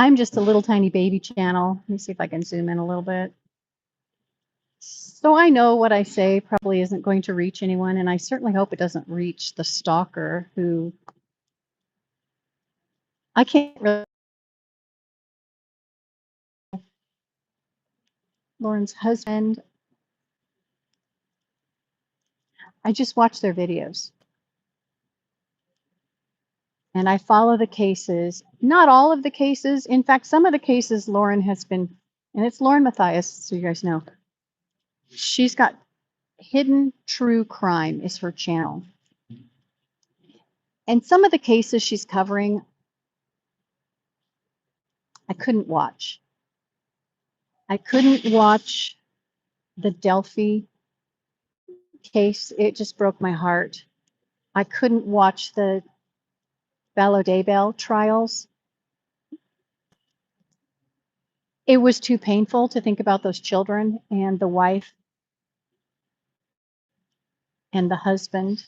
I'm just a little tiny baby channel. Let me see if I can zoom in a little bit. So I know what I say probably isn't going to reach anyone, and I certainly hope it doesn't reach the stalker who I can't really. Lauren's husband. I just watch their videos. And I follow the cases, not all of the cases. In fact, some of the cases Lauren has been, and it's Lauren Matthias, so you guys know. She's got Hidden True Crime is her channel. And some of the cases she's covering, I couldn't watch. I couldn't watch the Delphi case. It just broke my heart. I couldn't watch the Valodebel trials. It was too painful to think about those children and the wife and the husband.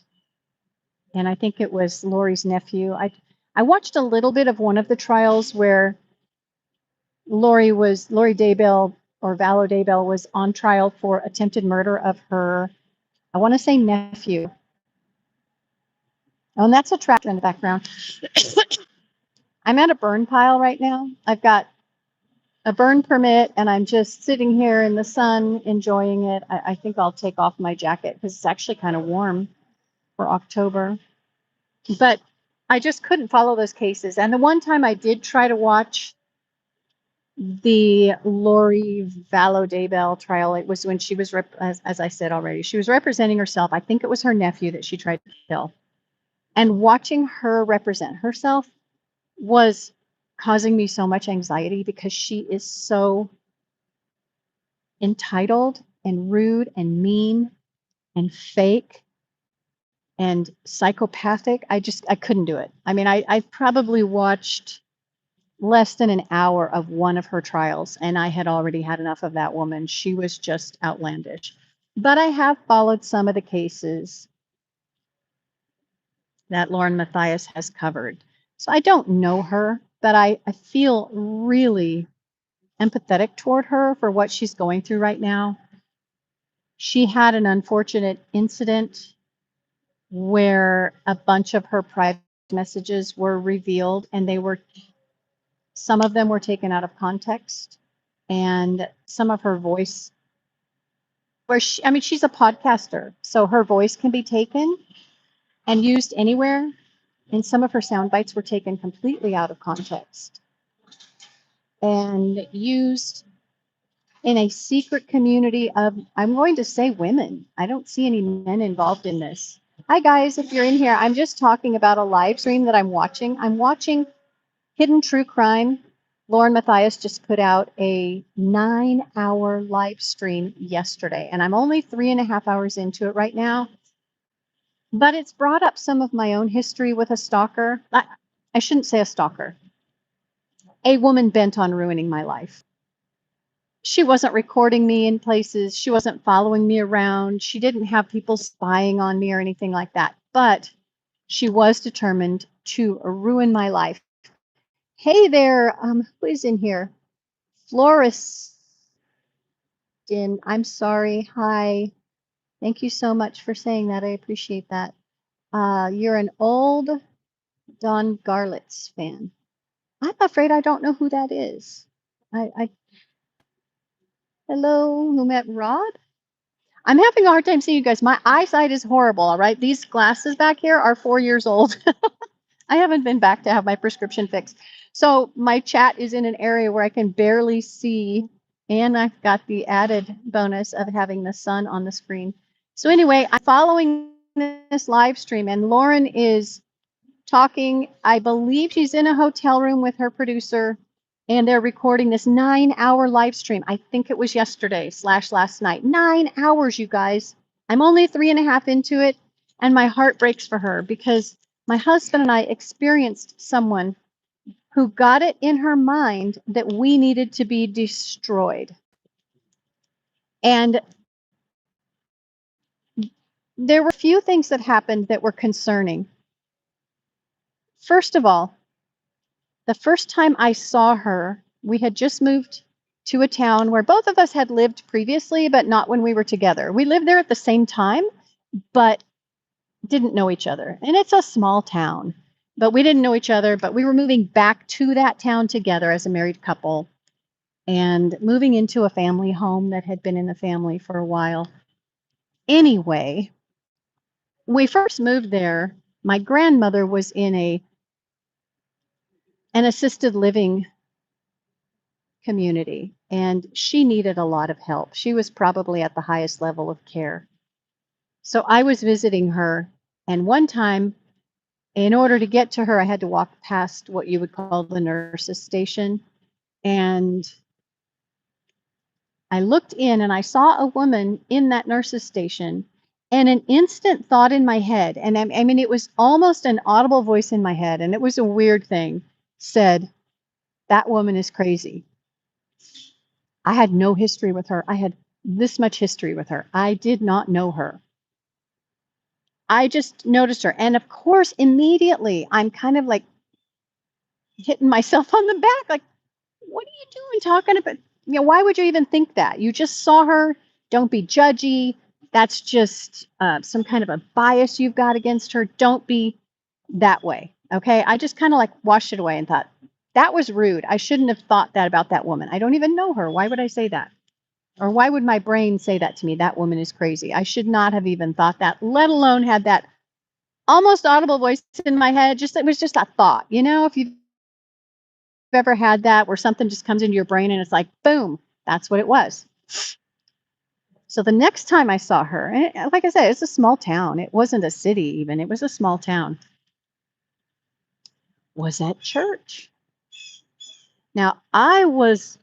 And I think it was Lori's nephew. I watched a little bit of one of the trials where Lori Daybell or Valo Daybell was on trial for attempted murder of her, I want to say nephew. Oh, and that's a tractor in the background. I'm at a burn pile right now. I've got a burn permit and I'm just sitting here in the sun enjoying it. I think I'll take off my jacket because it's actually kind of warm for October. But I just couldn't follow those cases. And the one time I did try to watch the Lori Vallow Daybell trial, it was when she was, as I said already, she was representing herself. I think it was her nephew that she tried to kill. And watching her represent herself was causing me so much anxiety because she is so entitled and rude and mean and fake and psychopathic. I couldn't do it. I mean, I probably watched less than an hour of one of her trials, and I had already had enough of that woman. She was just outlandish. But I have followed some of the cases that Lauren Matthias has covered. So I don't know her, but I feel really empathetic toward her for what she's going through right now. She had an unfortunate incident where a bunch of her private messages were revealed, and some of them were taken out of context, and some of her voice, she's a podcaster, so her voice can be taken and used anywhere, and some of her sound bites were taken completely out of context and used in a secret community of, I'm going to say, women. I don't see any men involved in this. Hi guys, if you're in here, I'm just talking about a live stream that I'm watching. I'm watching Hidden True Crime. Lauren Matthias just put out a 9-hour live stream yesterday, and I'm only 3.5 hours into it right now. But it's brought up some of my own history with a stalker. I shouldn't say a stalker. A woman bent on ruining my life. She wasn't recording me in places. She wasn't following me around. She didn't have people spying on me or anything like that. But she was determined to ruin my life. Hey there, who is in here? Floris. I'm sorry. Hi. Thank you so much for saying that. I appreciate that. You're an old Don Garlitz fan. I'm afraid I don't know who that is. Hello, who met Rod? I'm having a hard time seeing you guys. My eyesight is horrible, all right? These glasses back here are 4 years old. I haven't been back to have my prescription fixed. So my chat is in an area where I can barely see, and I've got the added bonus of having the sun on the screen. So anyway, I'm following this live stream, and Lauren is talking. I believe she's in a hotel room with her producer, and they're recording this 9-hour live stream. I think it was yesterday / last night. 9 hours, you guys. I'm only 3.5 into it, and my heart breaks for her because my husband and I experienced someone who got it in her mind that we needed to be destroyed. And there were a few things that happened that were concerning. First of all, The first time I saw her, we had just moved to a town where both of us had lived previously, but not when we were together. We lived there at the same time, but didn't know each other. And it's a small town, but we didn't know each other. But we were moving back to that town together as a married couple and moving into a family home that had been in the family for a while. Anyway, when we first moved there, my grandmother was in an assisted living community, and she needed a lot of help. She was probably at the highest level of care. So I was visiting her, and one time, in order to get to her, I had to walk past what you would call the nurse's station. And I looked in and I saw a woman in that nurse's station, and an instant thought in my head, and I mean, it was almost an audible voice in my head, and it was a weird thing, said, "That woman is crazy." I had no history with her. I had this much history with her. I did not know her. I just noticed her. And of course, immediately I'm kind of like hitting myself on the back, like, what are you doing talking about? Why would you even think that? You just saw her. Don't be judgy. That's just some kind of a bias you've got against her. Don't be that way. Okay. I just kind of like washed it away and thought, that was rude. I shouldn't have thought that about that woman. I don't even know her. Why would I say that? Or why would my brain say that to me? That woman is crazy. I should not have even thought that, let alone had that almost audible voice in my head. Just it was just a thought. If you've ever had that where something just comes into your brain and it's like, boom, that's what it was. So the next time I saw her, and like I said, it's a small town. It wasn't a city even. It was a small town. Was at church. Now, I was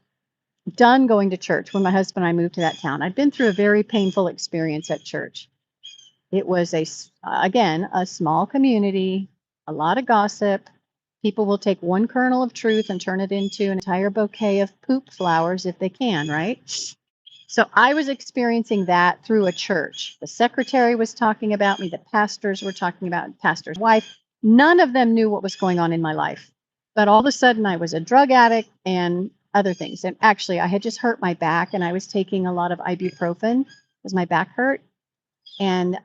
done going to church when my husband and I moved to that town. I'd been through a very painful experience at church. It was again, a small community, a lot of gossip. People will take one kernel of truth and turn it into an entire bouquet of poop flowers if they can, right? So I was experiencing that through a church. The secretary was talking about me, the pastors were talking about pastor's wife. None of them knew what was going on in my life. But all of a sudden I was a drug addict and other things. And actually I had just hurt my back and I was taking a lot of ibuprofen because my back hurt. And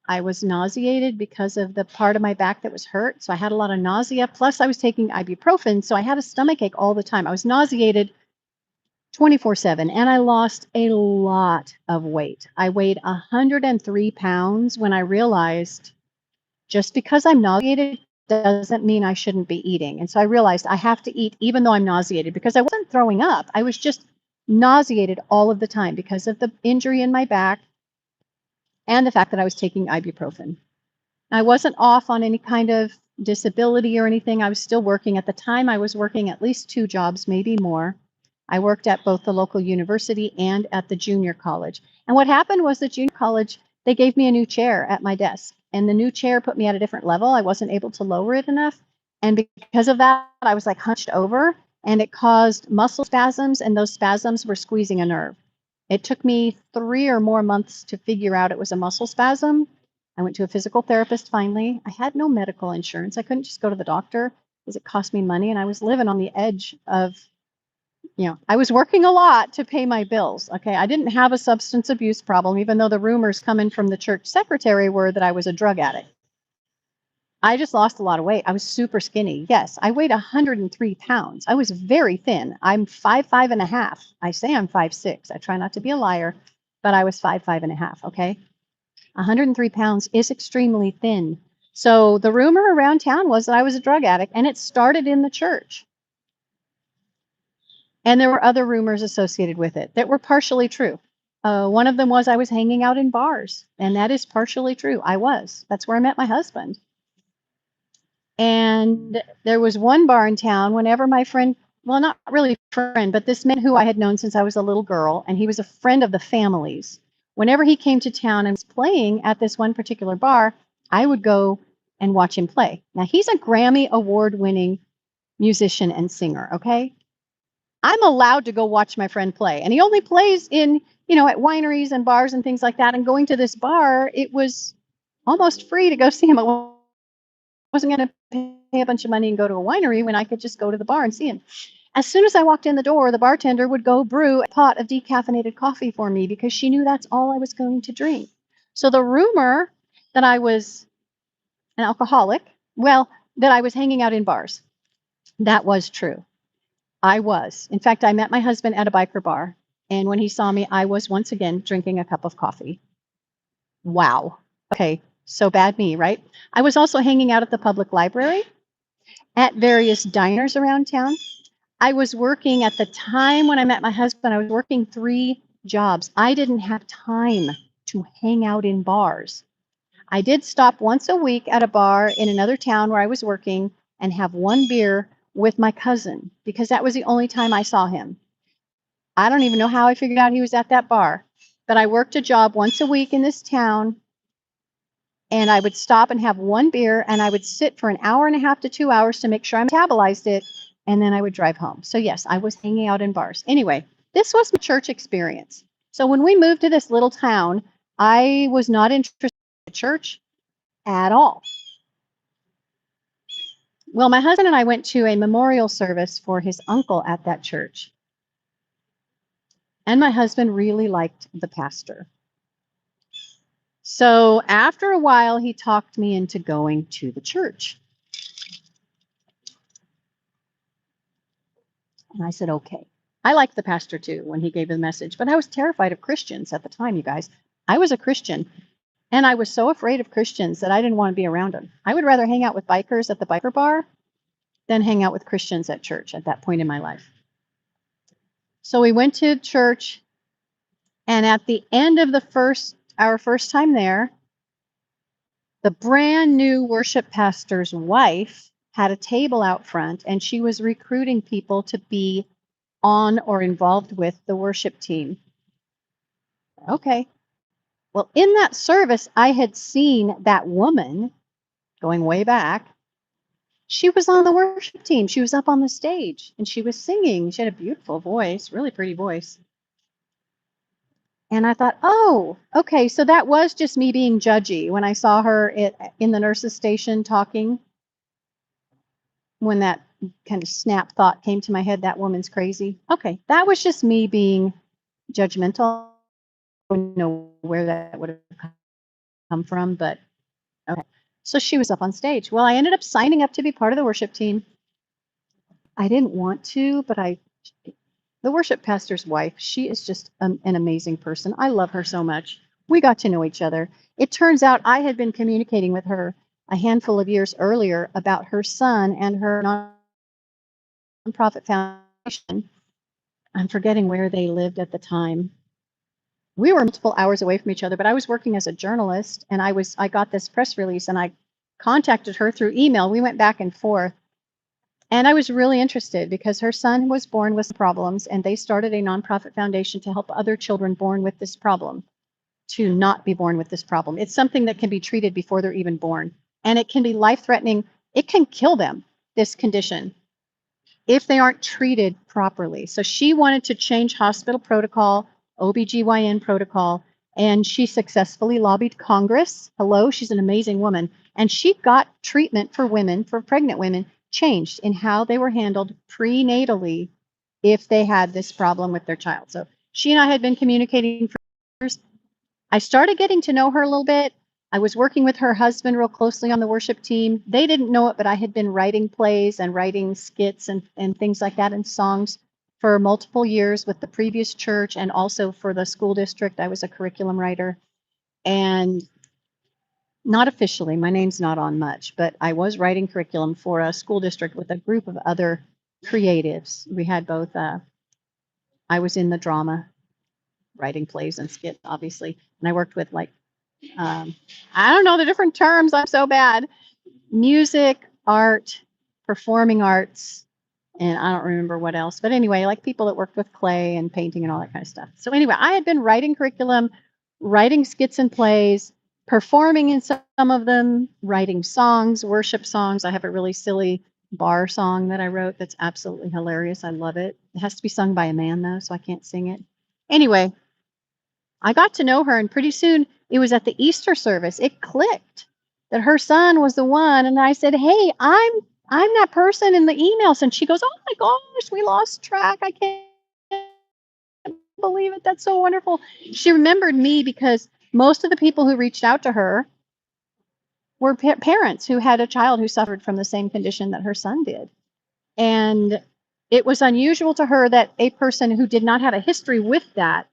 I was nauseated because of the part of my back that was hurt. So I had a lot of nausea. Plus, I was taking ibuprofen. So I had a stomachache all the time. I was nauseated 24/7. And I lost a lot of weight. I weighed 103 pounds when I realized just because I'm nauseated doesn't mean I shouldn't be eating. And so I realized I have to eat even though I'm nauseated because I wasn't throwing up. I was just nauseated all of the time because of the injury in my back and the fact that I was taking ibuprofen. I wasn't off on any kind of disability or anything. I was still working. At the time, I was working at least 2 jobs, maybe more. I worked at both the local university and at the junior college. And what happened was the junior college, they gave me a new chair at my desk. And the new chair put me at a different level. I wasn't able to lower it enough. And because of that, I was like hunched over and it caused muscle spasms. And those spasms were squeezing a nerve. It took me 3 or more months to figure out it was a muscle spasm. I went to a physical therapist finally. I had no medical insurance. I couldn't just go to the doctor because it cost me money. And I was living on the edge of, I was working a lot to pay my bills. Okay. I didn't have a substance abuse problem, even though the rumors coming from the church secretary were that I was a drug addict. I just lost a lot of weight. I was super skinny. Yes, I weighed 103 pounds. I was very thin. I'm 5'5.5". I say I'm 5'6". I try not to be a liar, but I was 5'5.5". Okay. 103 pounds is extremely thin. So the rumor around town was that I was a drug addict, and it started in the church. And there were other rumors associated with it that were partially true. One of them was I was hanging out in bars, and that is partially true. I was. That's where I met my husband. And there was one bar in town whenever my friend, well, not really friend, but this man who I had known since I was a little girl, and he was a friend of the family's. Whenever he came to town and was playing at this one particular bar, I would go and watch him play. Now, he's a Grammy award-winning musician and singer, okay? I'm allowed to go watch my friend play, and he only plays in, at wineries and bars and things like that, and going to this bar, it was almost free to go see him at wasn't going to pay a bunch of money and go to a winery when I could just go to the bar and see him. As soon as I walked in the door, the bartender would go brew a pot of decaffeinated coffee for me because she knew that's all I was going to drink. So the rumor that I was an alcoholic, well, that I was hanging out in bars, that was true. I was. In fact, I met my husband at a biker bar, and when he saw me, I was once again drinking a cup of coffee. Wow. Okay, so bad me, right? I was also hanging out at the public library, at various diners around town. I was working at the time when I met my husband, I was working 3 jobs. I didn't have time to hang out in bars. I did stop once a week at a bar in another town where I was working and have 1 beer with my cousin because that was the only time I saw him. I don't even know how I figured out he was at that bar, but I worked a job once a week in this town, and I would stop and have 1 beer, and I would sit for an hour and a half to 2 hours to make sure I metabolized it, and then I would drive home. So yes, I was hanging out in bars. Anyway, this was my church experience. So when we moved to this little town, I was not interested in church at all. Well, my husband and I went to a memorial service for his uncle at that church. And my husband really liked the pastor. So after a while, he talked me into going to the church. And I said, okay. I liked the pastor too when he gave the message, but I was terrified of Christians at the time, you guys. I was a Christian, and I was so afraid of Christians that I didn't want to be around them. I would rather hang out with bikers at the biker bar than hang out with Christians at church at that point in my life. So we went to church, and at the end of our first time there, the brand new worship pastor's wife had a table out front, and she was recruiting people to be on or involved with the worship team. Okay. Well, in that service, I had seen that woman going way back. She was on the worship team. She was up on the stage and she was singing. She had a beautiful voice, really pretty voice. And I thought, oh, okay, so that was just me being judgy when I saw her in the nurse's station talking. When that kind of snap thought came to my head, that woman's crazy. Okay, that was just me being judgmental. I don't know where that would have come from, but okay. So she was up on stage. Well, I ended up signing up to be part of the worship team. I didn't want to, but the worship pastor's wife, she is just an amazing person. I love her so much. We got to know each other. It turns out I had been communicating with her a handful of years earlier about her son and her nonprofit foundation. I'm forgetting where they lived at the time. We were multiple hours away from each other, but I was working as a journalist, and I got this press release, and I contacted her through email. We went back and forth, and I was really interested because her son was born with problems, and they started a nonprofit foundation to help other children born with this problem to not be born with this problem. It's something that can be treated before they're even born, and it can be life-threatening. It can kill them, this condition, if they aren't treated properly. So she wanted to change hospital protocol, OBGYN protocol, and she successfully lobbied Congress. Hello, she's an amazing woman. And she got treatment for women, for pregnant women, changed in how they were handled prenatally if they had this problem with their child. So she and I had been communicating for years. I started getting to know her a little bit. I was working with her husband real closely on the worship team. They didn't know it, but I had been writing plays and writing skits and things like that and songs for multiple years with the previous church and also for the school district. I was a curriculum writer. And not officially, my name's not on much, but I was writing curriculum for a school district with a group of other creatives. We had both, I was in the drama, writing plays and skits, obviously. And I worked with I don't know the different terms. I'm so bad. Music, art, performing arts, and I don't remember what else. But anyway, like people that worked with clay and painting and all that kind of stuff. So anyway, I had been writing curriculum, writing skits and plays, performing in some of them, writing songs, worship songs. I have a really silly bar song that I wrote that's absolutely hilarious. I love it. It has to be sung by a man though, so I can't sing it. Anyway, I got to know her, and pretty soon it was at the Easter service. It clicked that her son was the one. And I said, hey, I'm that person in the emails. And she goes, oh my gosh, we lost track. I can't believe it. That's so wonderful. She remembered me because most of the people who reached out to her were parents who had a child who suffered from the same condition that her son did. And it was unusual to her that a person who did not have a history with that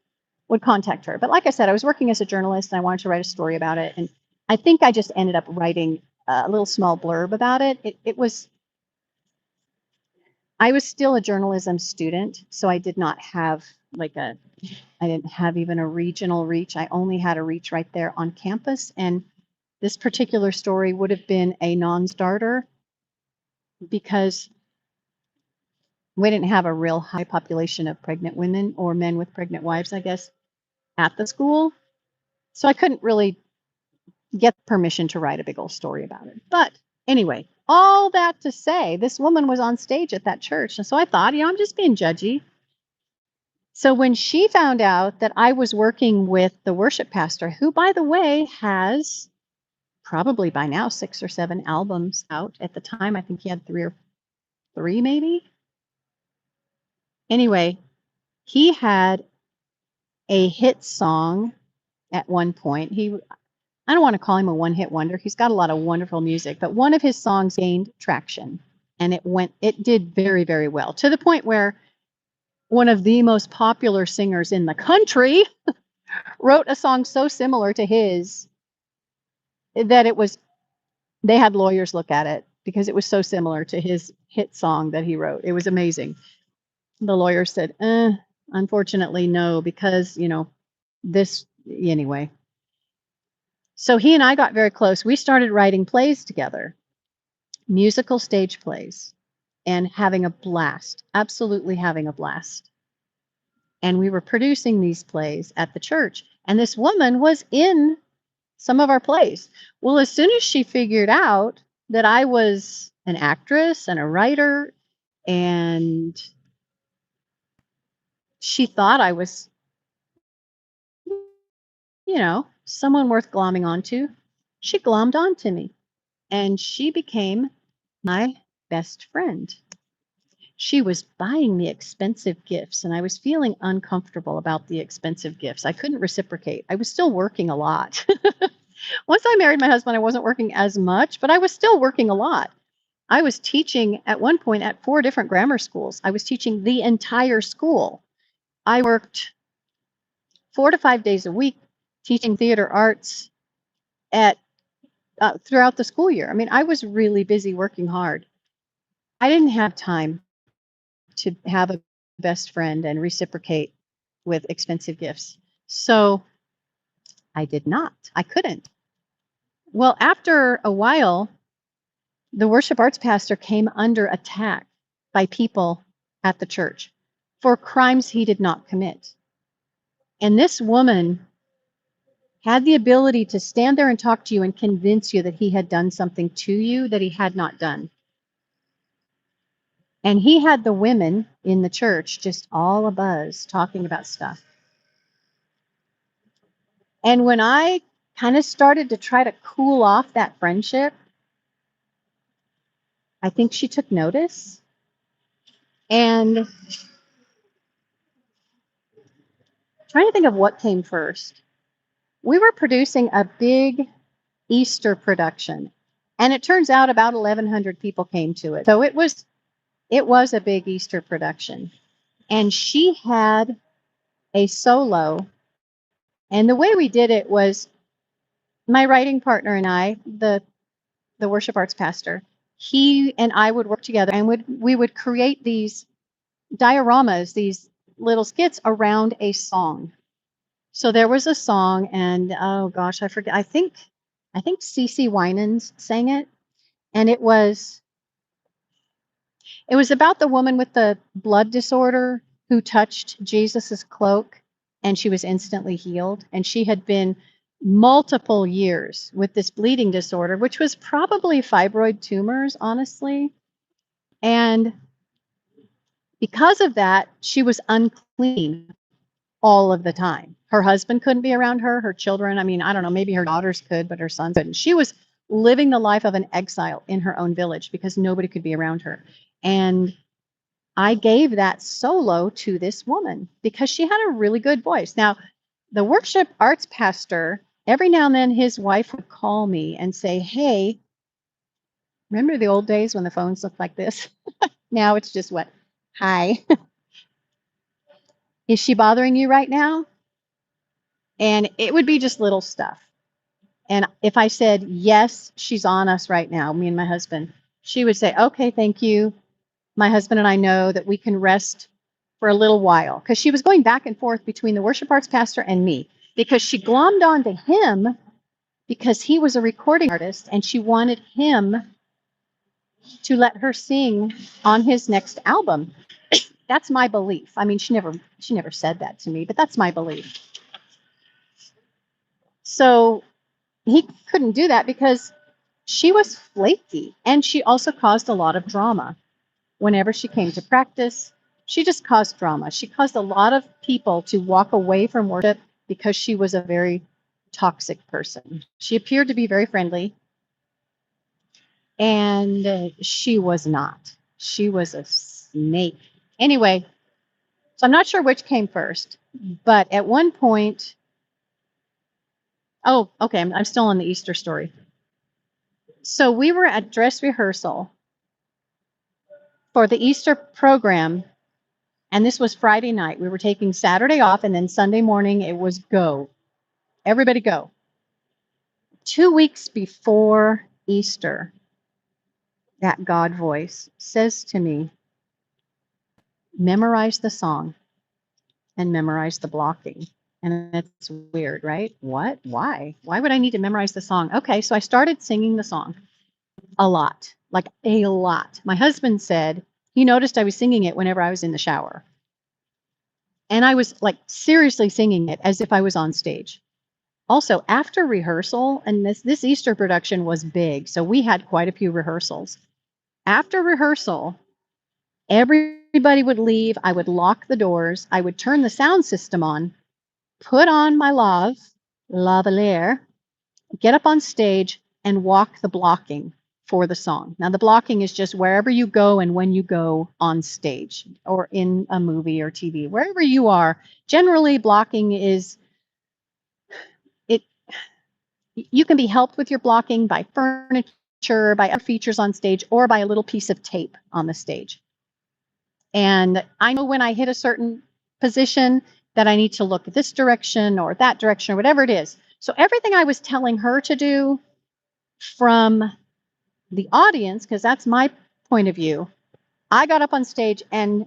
would contact her. But like I said, I was working as a journalist and I wanted to write a story about it. And I think I just ended up writing a little small blurb about it. I was still a journalism student, so I did not have I didn't have even a regional reach. I only had a reach right there on campus. And this particular story would have been a non-starter because we didn't have a real high population of pregnant women or men with pregnant wives, I guess, at the school. So I couldn't really get permission to write a big old story about it. But anyway, all that to say, this woman was on stage at that church. And so I thought, I'm just being judgy. So when she found out that I was working with the worship pastor, who, by the way, has probably by now 6 or 7 albums out. At the time, I think he had 3 or 3 maybe. Anyway, he had a hit song at one point. I don't want to call him a one-hit wonder. He's got a lot of wonderful music, but one of his songs gained traction and it did very, very well, to the point where one of the most popular singers in the country wrote a song so similar to his that they had lawyers look at it because it was so similar to his hit song that he wrote. It was amazing. The lawyer said, unfortunately, no, because, this anyway. So he and I got very close. We started writing plays together, musical stage plays, and having a blast, absolutely having a blast. And we were producing these plays at the church. And this woman was in some of our plays. Well, as soon as she figured out that I was an actress and a writer, and she thought I was, someone worth glomming onto, she glommed onto me. And she became my best friend. She was buying me expensive gifts, and I was feeling uncomfortable about the expensive gifts. I couldn't reciprocate. I was still working a lot. Once I married my husband, I wasn't working as much, but I was still working a lot. I was teaching at one point at 4 different grammar schools. I was teaching the entire school. I worked 4 to 5 days a week teaching theater arts at throughout the school year. I mean, I was really busy working hard. I didn't have time to have a best friend and reciprocate with expensive gifts. So I did not. I couldn't. Well, after a while, the worship arts pastor came under attack by people at the church for crimes he did not commit. And this woman had the ability to stand there and talk to you and convince you that he had done something to you that he had not done. And he had the women in the church just all abuzz talking about stuff. And when I kind of started to try to cool off that friendship, I think she took notice. And trying to think of what came first. We were producing a big Easter production, and it turns out about 1,100 people came to it. So it was a big Easter production. And she had a solo. And the way we did it was my writing partner and I, the worship arts pastor, he and I would work together and we would create these dioramas, these little skits around a song. So there was a song, and oh gosh, I forget. I think CeCe Winans sang it, and it was about the woman with the blood disorder who touched Jesus's cloak, and she was instantly healed. And she had been multiple years with this bleeding disorder, which was probably fibroid tumors, honestly. And because of that, she was unclean all of the time. Her husband couldn't be around her, her children. I mean, I don't know, maybe her daughters could, but her sons couldn't. She was living the life of an exile in her own village because nobody could be around her. And I gave that solo to this woman because she had a really good voice. Now, the worship arts pastor, every now and then his wife would call me and say, hey, remember the old days when the phones looked like this? Now it's just what? Hi. Is she bothering you right now? And it would be just little stuff. And if I said, yes, she's on us right now, me and my husband, she would say, okay, thank you. My husband and I know that we can rest for a little while, because she was going back and forth between the worship arts pastor and me, because she glommed onto him because he was a recording artist and she wanted him to let her sing on his next album. That's my belief. I mean, she never said that to me, but that's my belief. So he couldn't do that because she was flaky, and she also caused a lot of drama. Whenever she came to practice, she just caused drama. She caused a lot of people to walk away from worship because she was a very toxic person. She appeared to be very friendly, and she was not. She was a snake. Anyway, so I'm not sure which came first, but at one point, oh, okay, I'm still on the Easter story. So we were at dress rehearsal for the Easter program, and this was Friday night. We were taking Saturday off, and then Sunday morning it was go. Everybody go. 2 weeks before Easter, that God voice says to me, memorize the song and memorize the blocking. And it's weird, right? What? Why? Why would I need to memorize the song? Okay, so I started singing the song a lot, like a lot. My husband said he noticed I was singing it whenever I was in the shower. And I was like seriously singing it as if I was on stage. Also, after rehearsal, and this Easter production was big, so we had quite a few rehearsals. After rehearsal, everybody would leave. I would lock the doors. I would turn the sound system on, put on my lavalier, get up on stage, and walk the blocking for the song. Now, the blocking is just wherever you go and when you go on stage or in a movie or TV, wherever you are. Generally, blocking is it. You can be helped with your blocking by furniture, by other features on stage, or by a little piece of tape on the stage. And I know when I hit a certain position that I need to look this direction or that direction or whatever it is. So everything I was telling her to do from the audience, because that's my point of view, I got up on stage and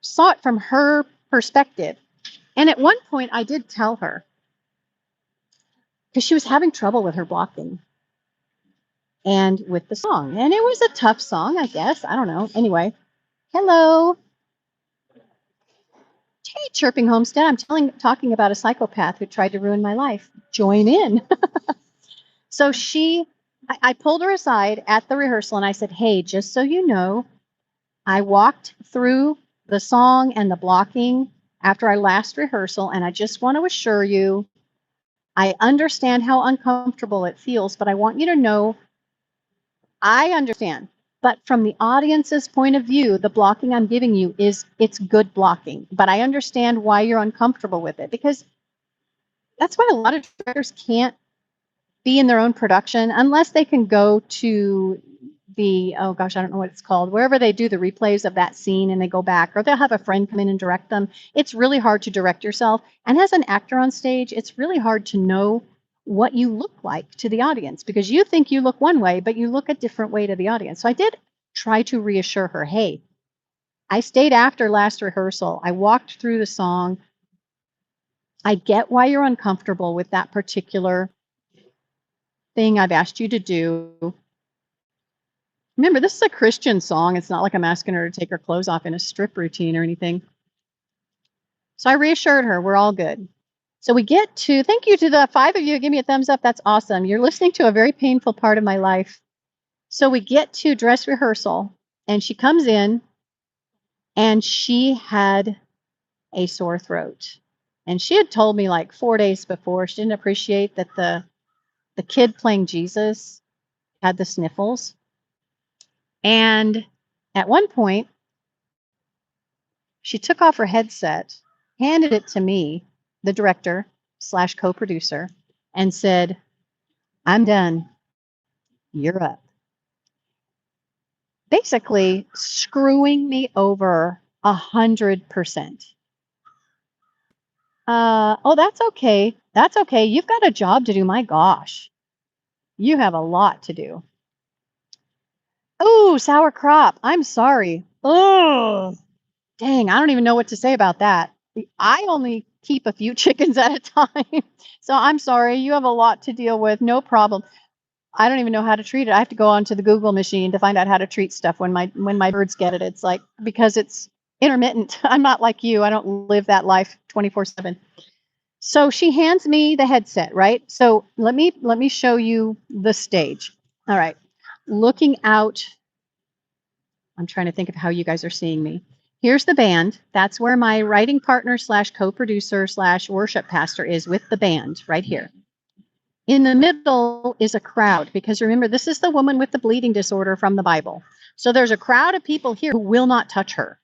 saw it from her perspective. And at one point I did tell her, because she was having trouble with her blocking and with the song. And it was a tough song, I guess. I don't know. Anyway, hello. Hey, Chirping Homestead. I'm talking about a psychopath who tried to ruin my life. Join in. So I pulled her aside at the rehearsal and I said, hey, just so you know, I walked through the song and the blocking after our last rehearsal, and I just want to assure you, I understand how uncomfortable it feels, but I want you to know I understand. But from the audience's point of view, the blocking I'm giving you it's good blocking. But I understand why you're uncomfortable with it, because that's why a lot of directors can't be in their own production unless they can go to the, oh gosh, I don't know what it's called, wherever they do the replays of that scene and they go back, or they'll have a friend come in and direct them. It's really hard to direct yourself. And as an actor on stage, it's really hard to know what you look like to the audience, because you think you look one way, but you look a different way to the audience. So I did try to reassure her, hey, I stayed after last rehearsal. I walked through the song. I get why you're uncomfortable with that particular thing I've asked you to do. Remember, this is a Christian song. It's not like I'm asking her to take her clothes off in a strip routine or anything. So I reassured her we're all good. So we get to, thank you to the 5 of you. Give me a thumbs up. That's awesome. You're listening to a very painful part of my life. So we get to dress rehearsal, and she comes in, and she had a sore throat. And she had told me like 4 days before, she didn't appreciate that the kid playing Jesus had the sniffles. And at one point, she took off her headset, handed it to me, the director slash co-producer, and said, "I'm done. You're up." Basically screwing me over 100%. Oh, that's okay. That's okay. You've got a job to do. My gosh, you have a lot to do. Oh, sour crop. I'm sorry. Oh, dang. I don't even know what to say about that. I only keep a few chickens at a time. So I'm sorry. You have a lot to deal with. No problem. I don't even know how to treat it. I have to go onto the Google machine to find out how to treat stuff when my birds get it. It's like, because it's intermittent. I'm not like you. I don't live that life 24/7. So she hands me the headset, right? So let me show you the stage. All right. Looking out, I'm trying to think of how you guys are seeing me. Here's the band. That's where my writing partner slash co-producer slash worship pastor is with the band right here. In the middle is a crowd, because remember, this is the woman with the bleeding disorder from the Bible. So there's a crowd of people here who will not touch her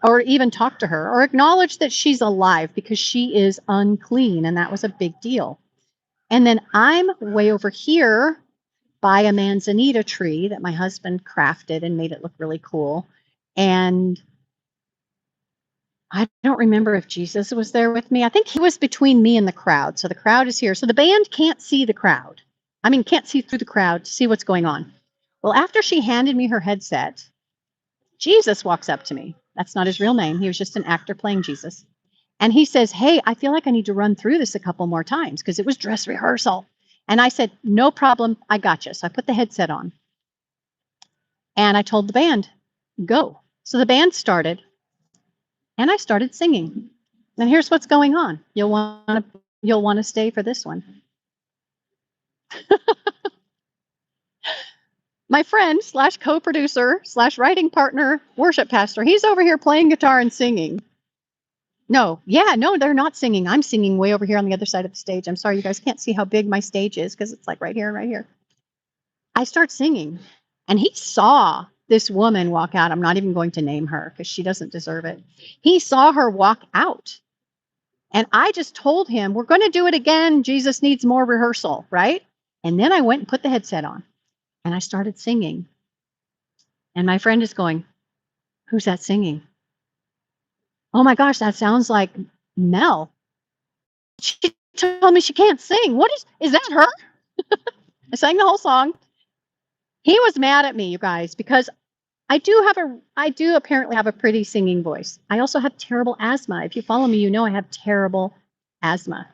or even talk to her or acknowledge that she's alive, because she is unclean. And that was a big deal. And then I'm way over here by a manzanita tree that my husband crafted and made it look really cool. And I don't remember if Jesus was there with me. I think he was between me and the crowd. So the crowd is here. So the band can't see the crowd. I mean, can't see through the crowd to see what's going on. Well, after she handed me her headset, Jesus walks up to me. That's not his real name. He was just an actor playing Jesus. And he says, "Hey, I feel like I need to run through this a couple more times because it was dress rehearsal." And I said, "No problem. I got you." So I put the headset on and I told the band, "Go." So the band started and I started singing. And here's what's going on. You'll want to stay for this one. My friend slash co-producer slash writing partner, worship pastor, he's over here playing guitar and singing. No, they're not singing. I'm singing way over here on the other side of the stage. I'm sorry, you guys can't see how big my stage is because it's like right here and right here. I start singing, and he saw this woman walk out. I'm not even going to name her because she doesn't deserve it. He saw her walk out. And I just told him, "We're going to do it again. Jesus needs more rehearsal," right? And then I went and put the headset on and I started singing. And my friend is going, "Who's that singing? Oh my gosh, that sounds like Mel. She told me she can't sing. What is that her?" I sang the whole song. He was mad at me, you guys, because I do apparently have a pretty singing voice. I also have terrible asthma. If you follow me, you know I have terrible asthma.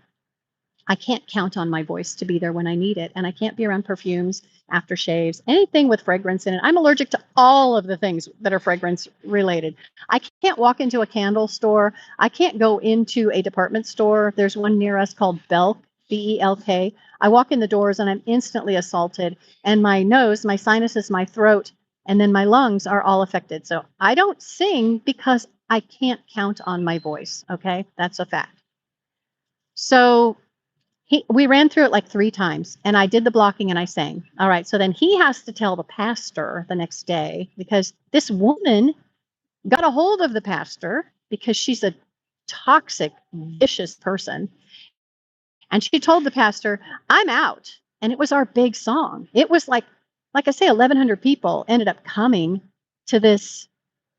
I can't count on my voice to be there when I need it. And I can't be around perfumes, aftershaves, anything with fragrance in it. I'm allergic to all of the things that are fragrance related. I can't walk into a candle store. I can't go into a department store. There's one near us called Belk, Belk. I walk in the doors and I'm instantly assaulted. And my nose, my sinuses, my throat, and then my lungs are all affected. So I don't sing because I can't count on my voice. Okay, that's a fact. So we ran through it like 3 times, and I did the blocking and I sang. All right. So then he has to tell the pastor the next day, because this woman got a hold of the pastor because she's a toxic, vicious person. And she told the pastor, "I'm out." And it was our big song. It was like I say, 1,100 people ended up coming to this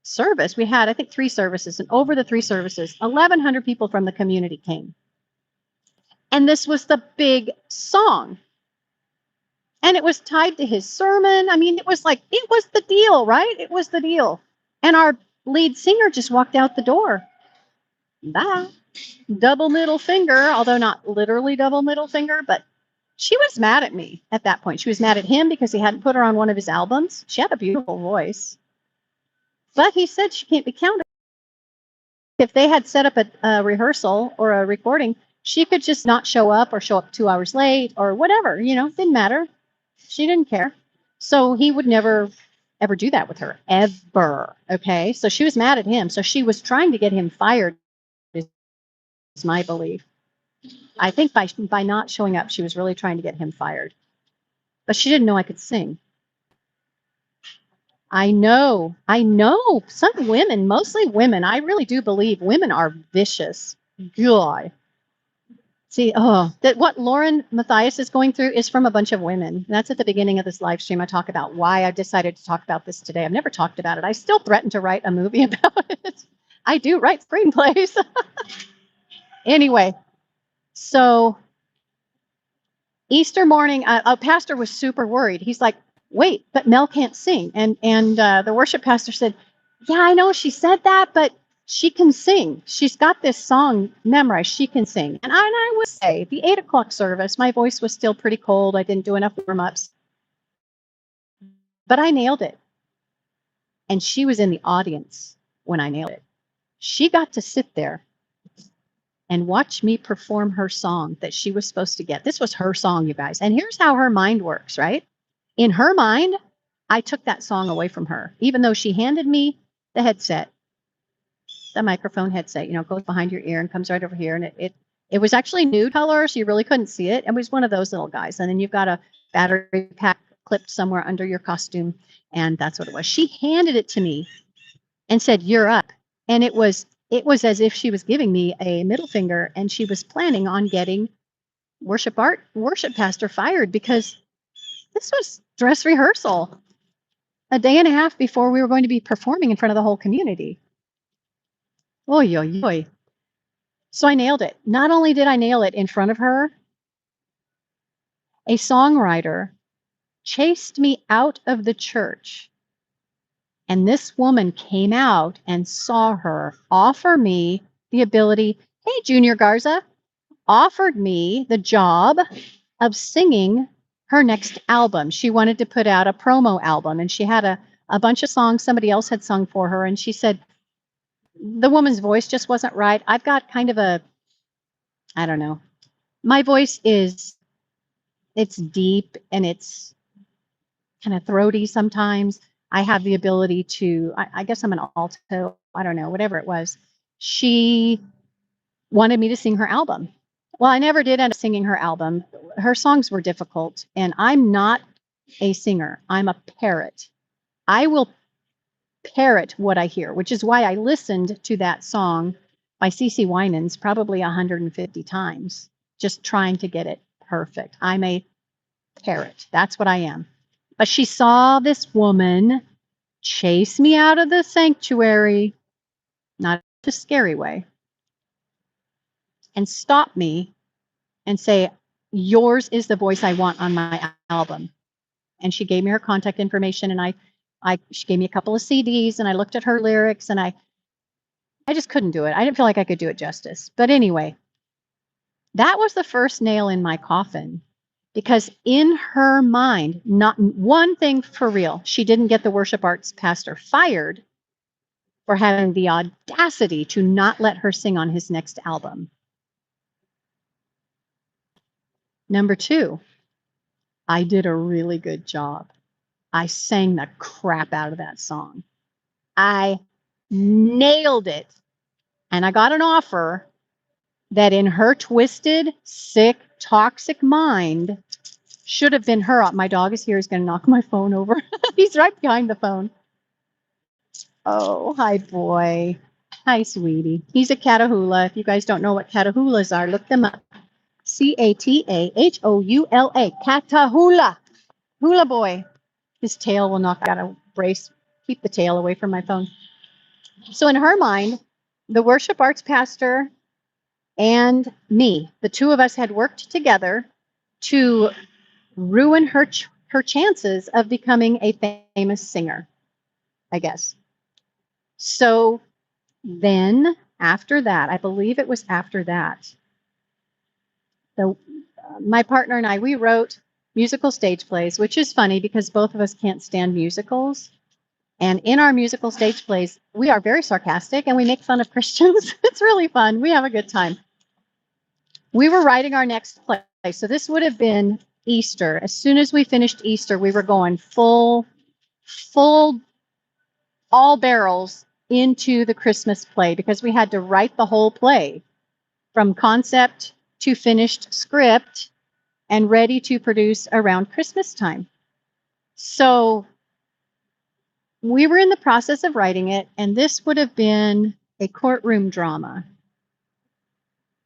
service. We had, I think, 3 services, and over the 3 services, 1,100 people from the community came. And this was the big song. And it was tied to his sermon. I mean, it was the deal, right? It was the deal. And our lead singer just walked out the door. Bye. Double middle finger, although not literally double middle finger, but she was mad at me at that point. She was mad at him because he hadn't put her on one of his albums. She had a beautiful voice. But he said she can't be counted. If they had set up a rehearsal or a recording, she could just not show up or show up 2 hours late or whatever, didn't matter. She didn't care. So he would never, ever do that with her, ever. Okay. So she was mad at him. So she was trying to get him fired, is my belief. I think by not showing up, she was really trying to get him fired. but she didn't know I could sing. I know. Some women, mostly women, I really do believe women are vicious. God. See, that what Lauren Matthias is going through is from a bunch of women. That's at the beginning of this live stream. I talk about why I decided to talk about this today. I've never talked about it. I still threaten to write a movie about it. I do write screenplays. Anyway, so Easter morning, a pastor was super worried. He's like, "Wait, but Mel can't sing." And the worship pastor said, "Yeah, I know she said that, but she can sing. She's got this song memorized. She can sing." And I would say the 8 o'clock service, my voice was still pretty cold. I didn't do enough warm-ups, but I nailed it. And she was in the audience when I nailed it. She got to sit there and watch me perform her song that she was supposed to get. This was her song, you guys. And here's how her mind works, right? In her mind, I took that song away from her, even though she handed me the headset, the microphone headset, goes behind your ear and comes right over here. And it was actually nude color, so you really couldn't see it. It was one of those little guys. And then you've got a battery pack clipped somewhere under your costume. And that's what it was. She handed it to me and said, "You're up." And it was as if she was giving me a middle finger, and she was planning on getting worship pastor fired, because this was dress rehearsal a day and a half before we were going to be performing in front of the whole community. Oy, oy, oy. So I nailed it. Not only did I nail it in front of her, a songwriter chased me out of the church. And this woman came out and saw her offer me the ability, "Hey, Junior Garza," offered me the job of singing her next album. She wanted to put out a promo album, and she had a bunch of songs somebody else had sung for her. And she said, the woman's voice just wasn't right. I've got kind of I don't know. My voice it's deep and it's kind of throaty sometimes. I have the ability to, I guess I'm an alto, I don't know, whatever it was. She wanted me to sing her album. Well, I never did end up singing her album. Her songs were difficult, and I'm not a singer. I'm a parrot. I will parrot what I hear, which is why I listened to that song by CeCe Winans probably 150 times, just trying to get it perfect. I'm a parrot. That's what I am. But she saw this woman chase me out of the sanctuary, not in a scary way, and stop me and say, "Yours is the voice I want on my album." And she gave me her contact information, and she gave me a couple of CDs, and I looked at her lyrics, and I just couldn't do it. I didn't feel like I could do it justice. But anyway, that was the first nail in my coffin, because in her mind, not one thing for real, she didn't get the worship arts pastor fired for having the audacity to not let her sing on his next album. Number 2, I did a really good job. I sang the crap out of that song. I nailed it. And I got an offer that in her twisted, sick, toxic mind should have been her. My dog is here. He's going to knock my phone over. He's right behind the phone. Oh, hi, boy. Hi, sweetie. He's a Catahoula. If you guys don't know what Catahoulas are, look them up. Catahoula. Catahoula. Hula boy. His tail will knock out a brace. Keep the tail away from my phone. So in her mind, the worship arts pastor and me, the two of us had worked together to ruin her chances of becoming a famous singer, I guess. So then after that, I believe it was after that, my partner and I, we wrote musical stage plays, which is funny because both of us can't stand musicals. And in our musical stage plays, we are very sarcastic and we make fun of Christians. It's really fun. We have a good time. We were writing our next play. So this would have been Easter. As soon as we finished Easter, we were going full, all barrels into the Christmas play, because we had to write the whole play from concept to finished script and ready to produce around Christmas time. So we were in the process of writing it, and this would have been a courtroom drama.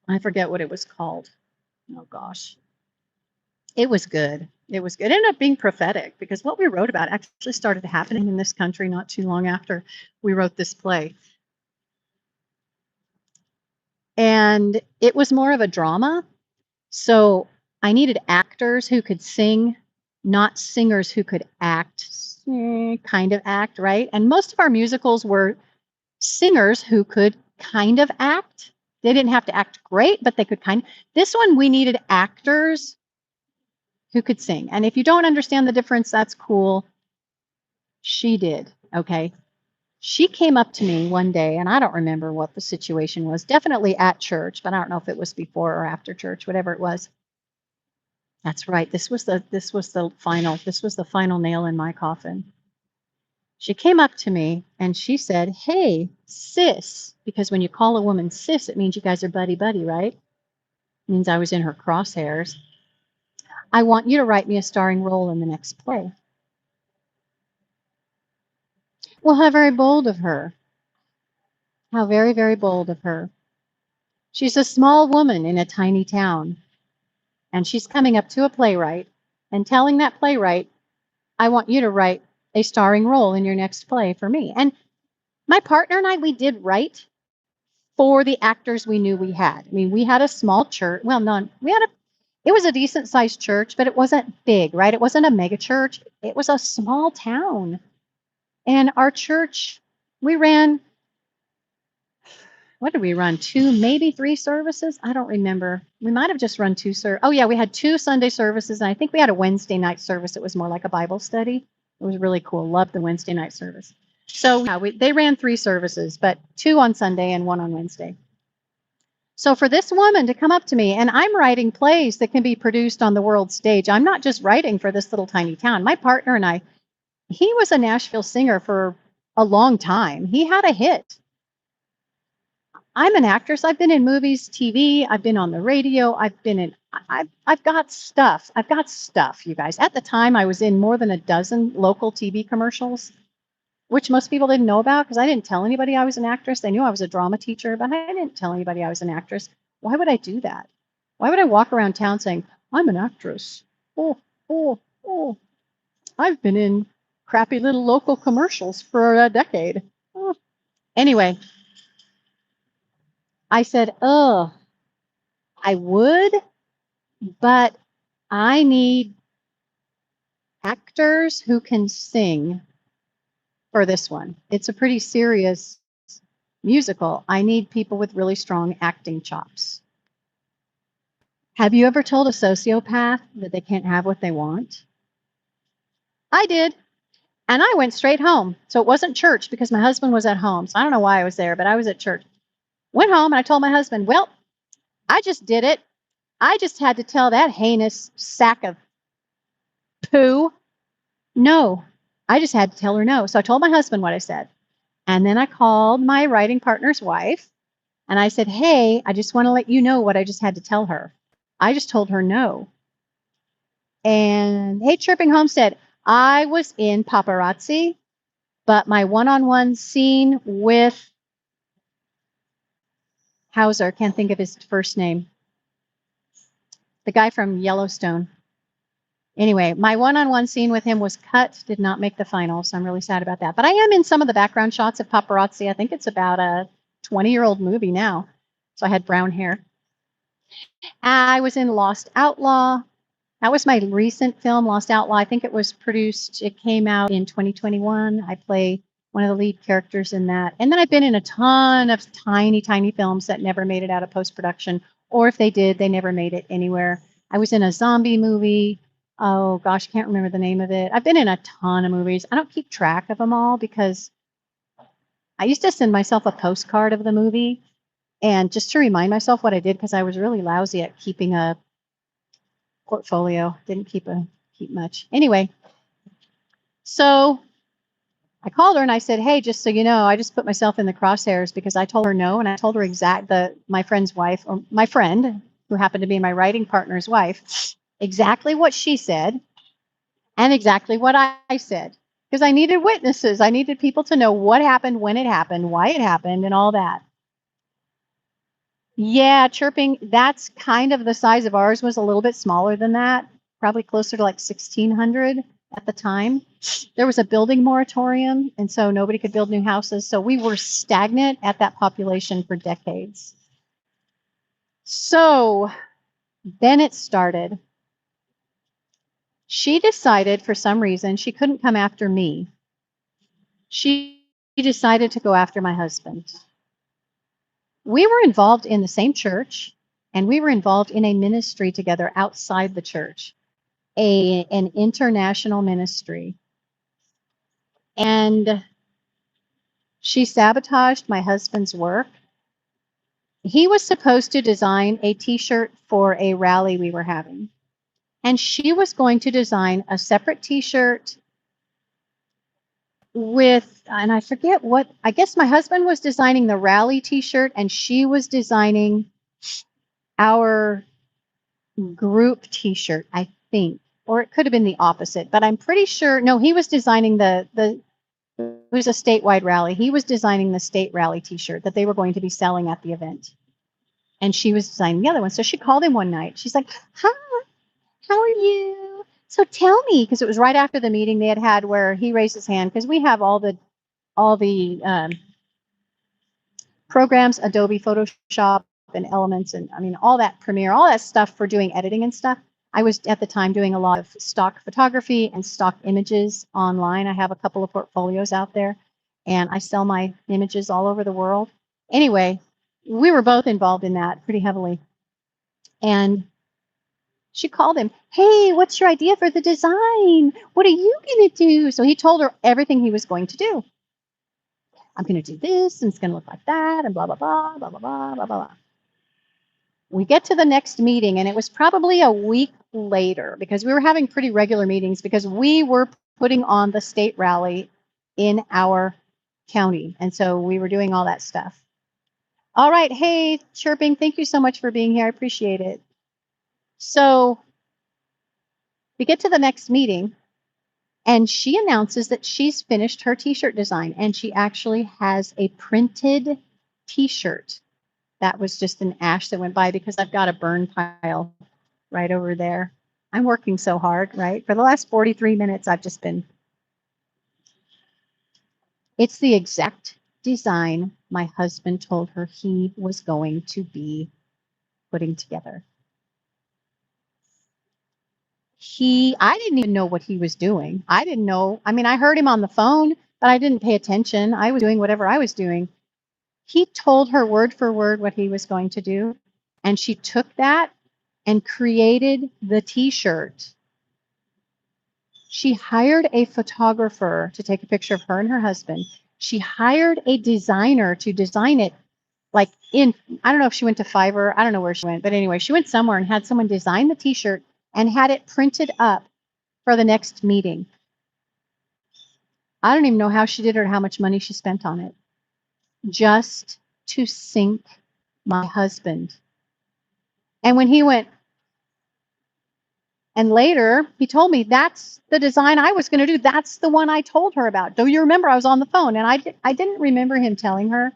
I forget what it was called. Oh gosh. It was good. It was good. It ended up being prophetic because what we wrote about actually started happening in this country not too long after we wrote this play. And it was more of a drama. So I needed actors who could sing, not singers who could act, kind of act, right? And most of our musicals were singers who could kind of act. They didn't have to act great, but they could kind of. This one, we needed actors who could sing. And if you don't understand the difference, that's cool. She did. Okay. She came up to me one day, and I don't remember what the situation was. Definitely at church, but I don't know if it was before or after church, whatever it was. That's right. This was the final nail in my coffin. She came up to me and she said, "Hey, sis," because when you call a woman sis, it means you guys are buddy-buddy, right? It means I was in her crosshairs. "I want you to write me a starring role in the next play." Well, how very bold of her. How very, very bold of her. She's a small woman in a tiny town, and she's coming up to a playwright and telling that playwright, "I want you to write a starring role in your next play for me." And my partner and I, we did write for the actors we knew we had. I mean, we had a small church. Well, it was a decent sized church, but it wasn't big, right? It wasn't a mega church. It was a small town. And our church, we ran, what did we run? 2, maybe 3 services? I don't remember. We might have just run 2 Oh yeah, we had 2 Sunday services, and I think we had a Wednesday night service. It was more like a Bible study. It was really cool. Loved the Wednesday night service. So yeah, they ran 3 services, but 2 on Sunday and 1 on Wednesday. So for this woman to come up to me, and I'm writing plays that can be produced on the world stage. I'm not just writing for this little tiny town. My partner and I, he was a Nashville singer for a long time. He had a hit. I'm an actress. I've been in movies, TV. I've been on the radio. I've got stuff. I've got stuff, you guys. At the time, I was in more than a dozen local TV commercials, which most people didn't know about because I didn't tell anybody I was an actress. They knew I was a drama teacher, but I didn't tell anybody I was an actress. Why would I do that? Why would I walk around town saying, "I'm an actress"? Oh, oh, oh. I've been in crappy little local commercials for a decade. Oh. Anyway, I said, "Oh, I would, but I need actors who can sing for this one. It's a pretty serious musical. I need people with really strong acting chops." Have you ever told a sociopath that they can't have what they want? I did. And I went straight home. So it wasn't church because my husband was at home. So I don't know why I was there, but I was at church. Went home and I told my husband, "Well, I just did it. I just had to tell that heinous sack of poo no." I just had to tell her no. So I told my husband what I said. And then I called my writing partner's wife and I said, "Hey, I just want to let you know what I just had to tell her. I just told her no." And hey, Chirping Homestead, I was in Paparazzi, but my one-on-one scene with Hauser, can't think of his first name, the guy from Yellowstone. Anyway, my one-on-one scene with him was cut, did not make the final, so I'm really sad about that. But I am in some of the background shots of Paparazzi. I think it's about a 20-year-old movie now. So I had brown hair. I was in Lost Outlaw. That was my recent film, Lost Outlaw. I think it came out in 2021. I play one of the lead characters in that. And then I've been in a ton of tiny, tiny films that never made it out of post-production, or if they did, they never made it anywhere. I was in a zombie movie. Oh gosh, I can't remember the name of it. I've been in a ton of movies. I don't keep track of them all because I used to send myself a postcard of the movie and just to remind myself what I did because I was really lousy at keeping a portfolio. Didn't keep much. Anyway, so I called her and I said, "Hey, just so you know, I just put myself in the crosshairs because I told her no, and I told her my friend's wife, or my friend who happened to be my writing partner's wife, exactly what she said and exactly what I said, because I needed witnesses. I needed people to know what happened, when it happened, why it happened, and all that. Yeah, chirping, that's kind of the size of ours, was a little bit smaller than that, probably closer to like 1,600 at the time. There was a building moratorium, and so nobody could build new houses. So we were stagnant at that population for decades. So then it started. She decided for some reason she couldn't come after me. She decided to go after my husband. We were involved in the same church, and we were involved in a ministry together outside the church, an international ministry. And she sabotaged my husband's work. He was supposed to design a t-shirt for a rally we were having. And she was going to design a separate t-shirt with, and I forget what, I guess my husband was designing the rally t-shirt and she was designing our group t-shirt, I think. Or it could have been the opposite, but I'm pretty sure, no, he was designing it was a statewide rally. He was designing the state rally t-shirt that they were going to be selling at the event. And she was designing the other one. So she called him one night. She's like, "Hi, how are you? So tell me," because it was right after the meeting they had where he raised his hand, because we have all the programs, Adobe Photoshop and Elements, and I mean all that Premiere, all that stuff for doing editing and stuff. I was at the time doing a lot of stock photography and stock images online. I have a couple of portfolios out there, and I sell my images all over the world. Anyway, we were both involved in that pretty heavily. And she called him, "Hey, what's your idea for the design? What are you going to do?" So he told her everything he was going to do. "I'm going to do this, and it's going to look like that, and blah, blah, blah, blah, blah, blah, blah, blah." We get to the next meeting, and it was probably a week later, because we were having pretty regular meetings because we were putting on the state rally in our county. And so we were doing all that stuff. All right. Hey, Chirping, thank you so much for being here. I appreciate it. So we get to the next meeting, and she announces that she's finished her t-shirt design, and she actually has a printed t-shirt. That was just an ash that went by, because I've got a burn pile right over there. I'm working so hard, right? For the last 43 minutes, I've just been. It's the exact design my husband told her he was going to be putting together. I didn't even know what he was doing. I didn't know. I mean, I heard him on the phone, but I didn't pay attention. I was doing whatever I was doing. He told her word for word what he was going to do, and she took that and created the t-shirt. She hired a photographer to take a picture of her and her husband. She hired a designer to design it, like I don't know if she went to Fiverr. I don't know where she went, but anyway, she went somewhere and had someone design the t-shirt and had it printed up for the next meeting. I don't even know how she did it or how much money she spent on it, just to sink my husband. And when he went, and later he told me, "That's the design I was going to do. That's the one I told her about. Do you remember? I was on the phone." And I didn't remember him telling her.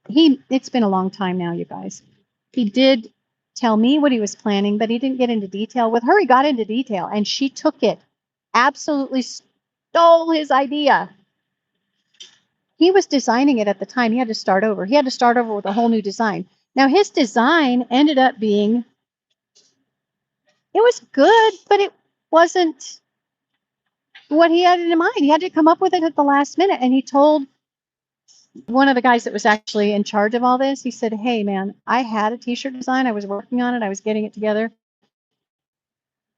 It's been a long time now, you guys. He did tell me what he was planning, but he didn't get into detail. With her, he got into detail, and she took it, absolutely stole his idea. He was designing it at the time. He had to start over. He had to start over with a whole new design. Now, his design ended up being, it was good, but it wasn't what he had in mind. He had to come up with it at the last minute. And he told one of the guys that was actually in charge of all this, he said, "Hey, man, I had a t-shirt design. I was working on it. I was getting it together.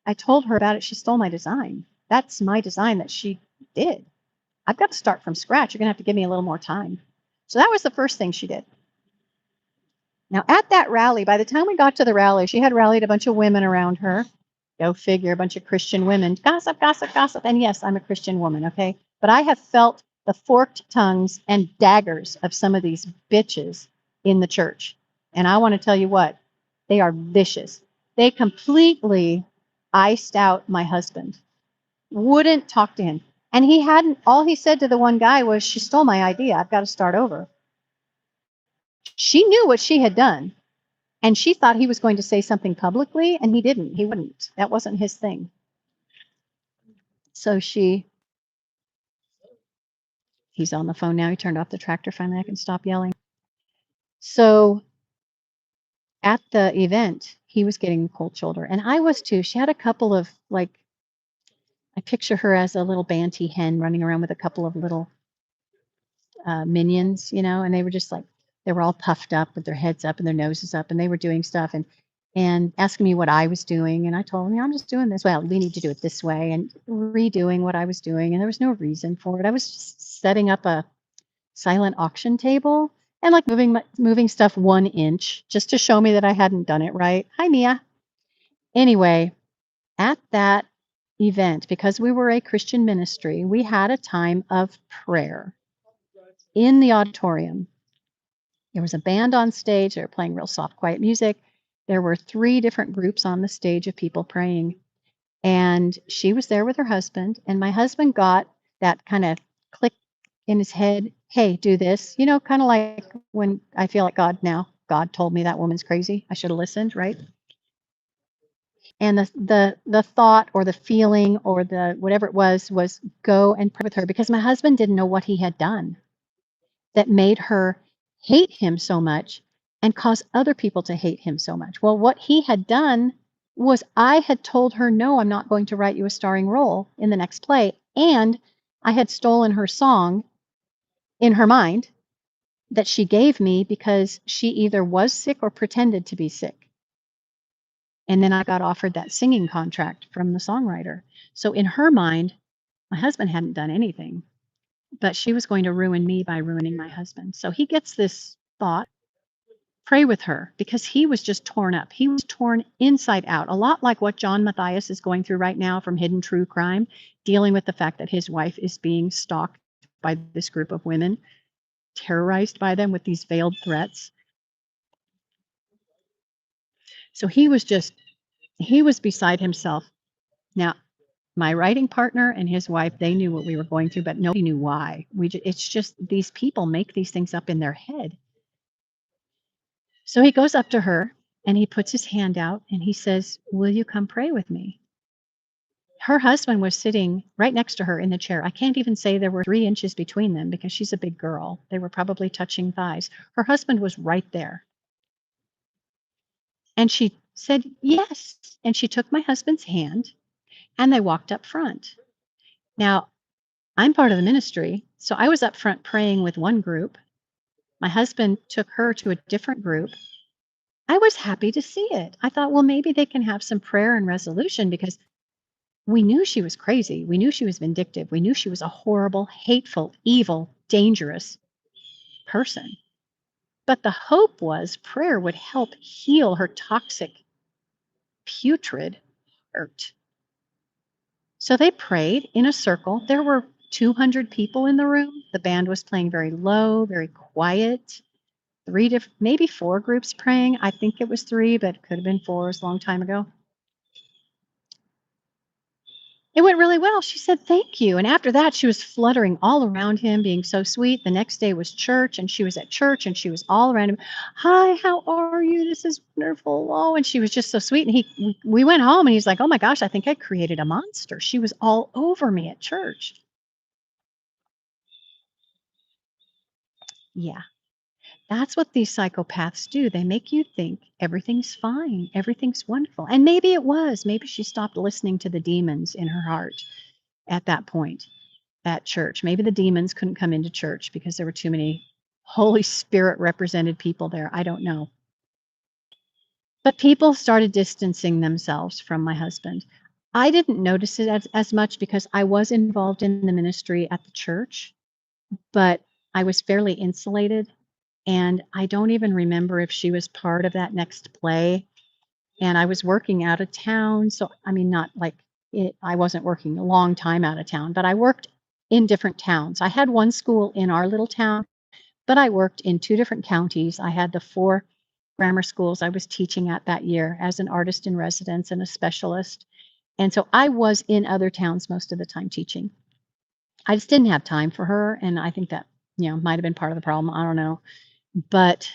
I told her about it. She stole my design. That's my design that she did. I've got to start from scratch. You're going to have to give me a little more time." So that was the first thing she did. Now, at that rally, by the time we got to the rally, she had rallied a bunch of women around her. Go figure, a bunch of Christian women. Gossip, gossip, gossip. And yes, I'm a Christian woman, okay? But I have felt the forked tongues and daggers of some of these bitches in the church. And I want to tell you what, they are vicious. They completely iced out my husband, wouldn't talk to him. And all he said to the one guy was, "She stole my idea. I've got to start over." She knew what she had done. And she thought he was going to say something publicly, and he didn't. He wouldn't. That wasn't his thing. So he's on the phone now. He turned off the tractor. Finally, I can stop yelling. So at the event, he was getting cold shoulder, and I was too. She had a couple of, like, I picture her as a little banty hen running around with a couple of little minions, and they were just like, they were all puffed up with their heads up and their noses up, and they were doing stuff and asking me what I was doing. And I told them, "Yeah, I'm just doing this. Well, we need to do it this way," and redoing what I was doing. And there was no reason for it. I was just setting up a silent auction table and like moving stuff 1 inch just to show me that I hadn't done it right. Hi, Mia. Anyway, at that event, because we were a Christian ministry, we had a time of prayer in the auditorium. There was a band on stage. They were playing real soft, quiet music. There were 3 different groups on the stage of people praying. And she was there with her husband. And my husband got that kind of click in his head. Hey, do this. Kind of like when I feel like God told me that woman's crazy. I should have listened, right? And the thought or the feeling or the whatever it was go and pray with her, because my husband didn't know what he had done that made her hate him so much and cause other people to hate him so much. Well, what he had done was I had told her, "No, I'm not going to write you a starring role in the next play." And I had stolen her song in her mind that she gave me because she either was sick or pretended to be sick. And then I got offered that singing contract from the songwriter. So in her mind, my husband hadn't done anything, but she was going to ruin me by ruining my husband. So he gets this thought, pray with her, because he was just torn up. He was torn inside out, a lot like what John Matthias is going through right now from Hidden True Crime, dealing with the fact that his wife is being stalked by this group of women, terrorized by them with these veiled threats. So he was beside himself. Now, my writing partner and his wife, they knew what we were going through, but nobody knew why. It's just these people make these things up in their head. So he goes up to her and he puts his hand out and he says, "Will you come pray with me?" Her husband was sitting right next to her in the chair. I can't even say there were 3 inches between them because she's a big girl. They were probably touching thighs. Her husband was right there. And she said, "Yes." And she took my husband's hand and they walked up front. Now, I'm part of the ministry, so I was up front praying with one group. My husband took her to a different group. I was happy to see it. I thought, well, maybe they can have some prayer and resolution, because we knew she was crazy. We knew she was vindictive. We knew she was a horrible, hateful, evil, dangerous person. But the hope was prayer would help heal her toxic, putrid hurt. So they prayed in a circle. There were 200 people in the room. The band was playing very low, very quiet. Maybe 4 groups praying. I think it was 3, but it could have been 4. It was a long time ago. It went really well. She said, "Thank you." And after that, she was fluttering all around him, being so sweet. The next day was church, and she was at church, and she was all around him. "Hi, how are you? This is wonderful." Oh, and she was just so sweet. And we went home, and he's like, "Oh my gosh, I think I created a monster." She was all over me at church. Yeah. That's what these psychopaths do. They make you think everything's fine, everything's wonderful. And maybe it was. Maybe she stopped listening to the demons in her heart at that point at church. Maybe the demons couldn't come into church because there were too many Holy Spirit represented people there. I don't know. But people started distancing themselves from my husband. I didn't notice it as much because I was involved in the ministry at the church, but I was fairly insulated. And I don't even remember if she was part of that next play. And I was working out of town. So, I mean, not like I wasn't working a long time out of town, but I worked in different towns. I had one school in our little town, but I worked in 2 different counties. I had the 4 grammar schools I was teaching at that year as an artist in residence and a specialist. And so I was in other towns most of the time teaching. I just didn't have time for her, and I think that, might have been part of the problem, I don't know. But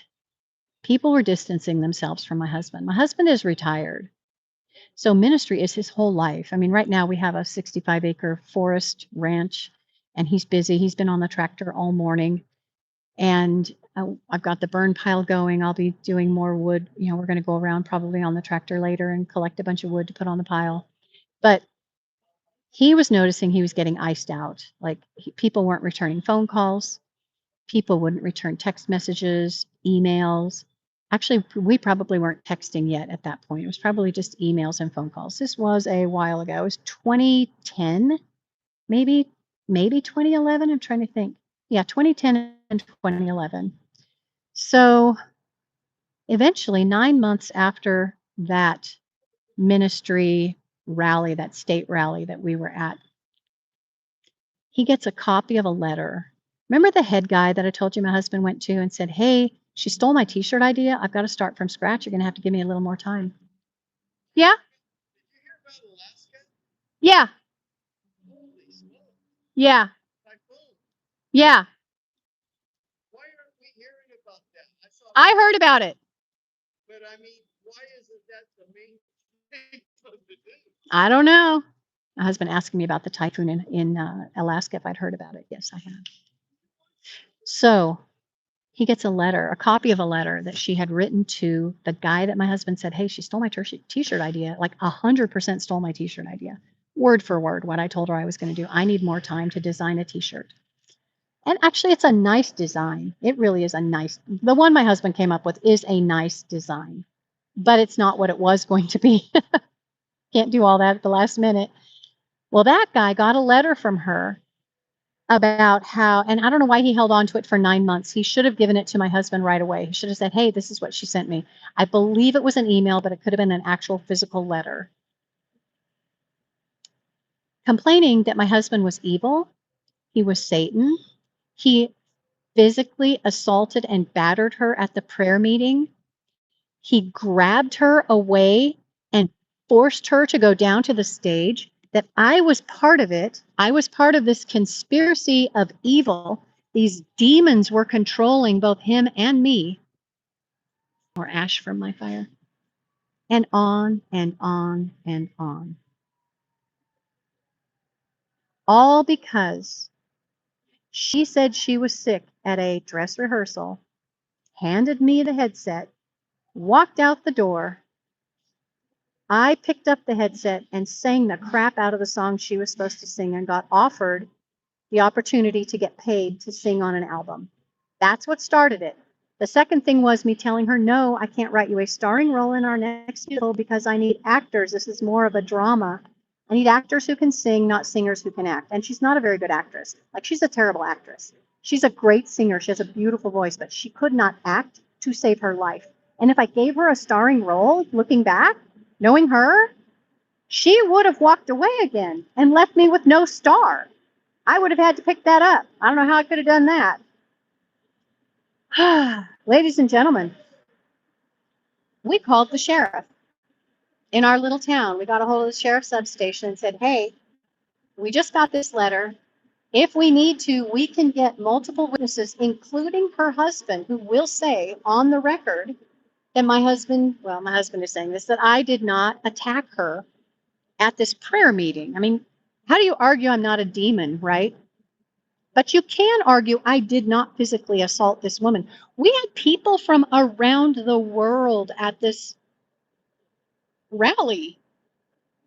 people were distancing themselves from my husband. My husband is retired, so ministry is his whole life. I mean, right now we have a 65-acre forest ranch, and he's busy. He's been on the tractor all morning, and I've got the burn pile going. I'll be doing more wood. We're going to go around probably on the tractor later and collect a bunch of wood to put on the pile. But he was noticing he was getting iced out. Like, people weren't returning phone calls. People wouldn't return text messages, emails. Actually, we probably weren't texting yet at that point. It was probably just emails and phone calls. This was a while ago. It was 2010, maybe 2011. I'm trying to think. Yeah, 2010 and 2011. So eventually, 9 months after that ministry rally, that state rally that we were at, he gets a copy of a letter. Remember the head guy that I told you my husband went to and said, "Hey, she stole my t-shirt idea. I've got to start from scratch. You're going to have to give me a little more time." Yeah. Yeah. Yeah. Yeah. I heard about it. I don't know. My husband asking me about the typhoon in Alaska, if I'd heard about it. Yes, I have. So he gets a letter, a copy of a letter that she had written to the guy that my husband said, "Hey, she stole my t-shirt idea." Like 100% stole my t-shirt idea. Word for word, what I told her I was going to do. I need more time to design a t-shirt. And actually, it's a nice design. It really is the one my husband came up with is a nice design, but it's not what it was going to be. Can't do all that at the last minute. Well, that guy got a letter from her about how, and I don't know why he held on to it for 9 months. He should have given it to my husband right away. He should have said, "Hey, this is what she sent me." I believe it was an email, but it could have been an actual physical letter. Complaining that my husband was evil, he was Satan. He physically assaulted and battered her at the prayer meeting. He grabbed her away and forced her to go down to the stage. That I was part of it. I was part of this conspiracy of evil. These demons were controlling both him and me. More ash from my fire. And on and on and on. All because she said she was sick at a dress rehearsal, handed me the headset, walked out the door. I picked up the headset and sang the crap out of the song she was supposed to sing and got offered the opportunity to get paid to sing on an album. That's what started it. The second thing was me telling her, "No, I can't write you a starring role in our next musical because I need actors. This is more of a drama. I need actors who can sing, not singers who can act." And she's not a very good actress. Like, she's a terrible actress. She's a great singer. She has a beautiful voice, but she could not act to save her life. And if I gave her a starring role, looking back, knowing her, she would have walked away again and left me with no star. I would have had to pick that up. I don't know how I could have done that. Ladies and gentlemen, we called the sheriff in our little town. We got a hold of the sheriff's substation and said, "Hey, we just got this letter. If we need to, we can get multiple witnesses, including her husband, who will say on the record that my husband is saying this, that I did not attack her at this prayer meeting." I mean, how do you argue I'm not a demon, right? But you can argue I did not physically assault this woman. We had people from around the world at this rally.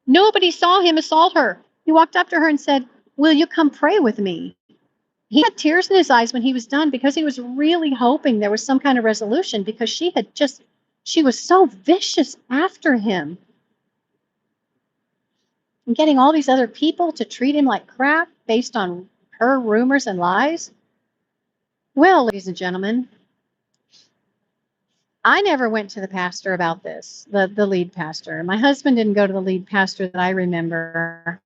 Nobody saw him assault her. He walked up to her and said, "Will you come pray with me?" He had tears in his eyes when he was done because he was really hoping there was some kind of resolution, because she was so vicious after him. And getting all these other people to treat him like crap based on her rumors and lies. Well, ladies and gentlemen, I never went to the pastor about this, the lead pastor. My husband didn't go to the lead pastor that I remember.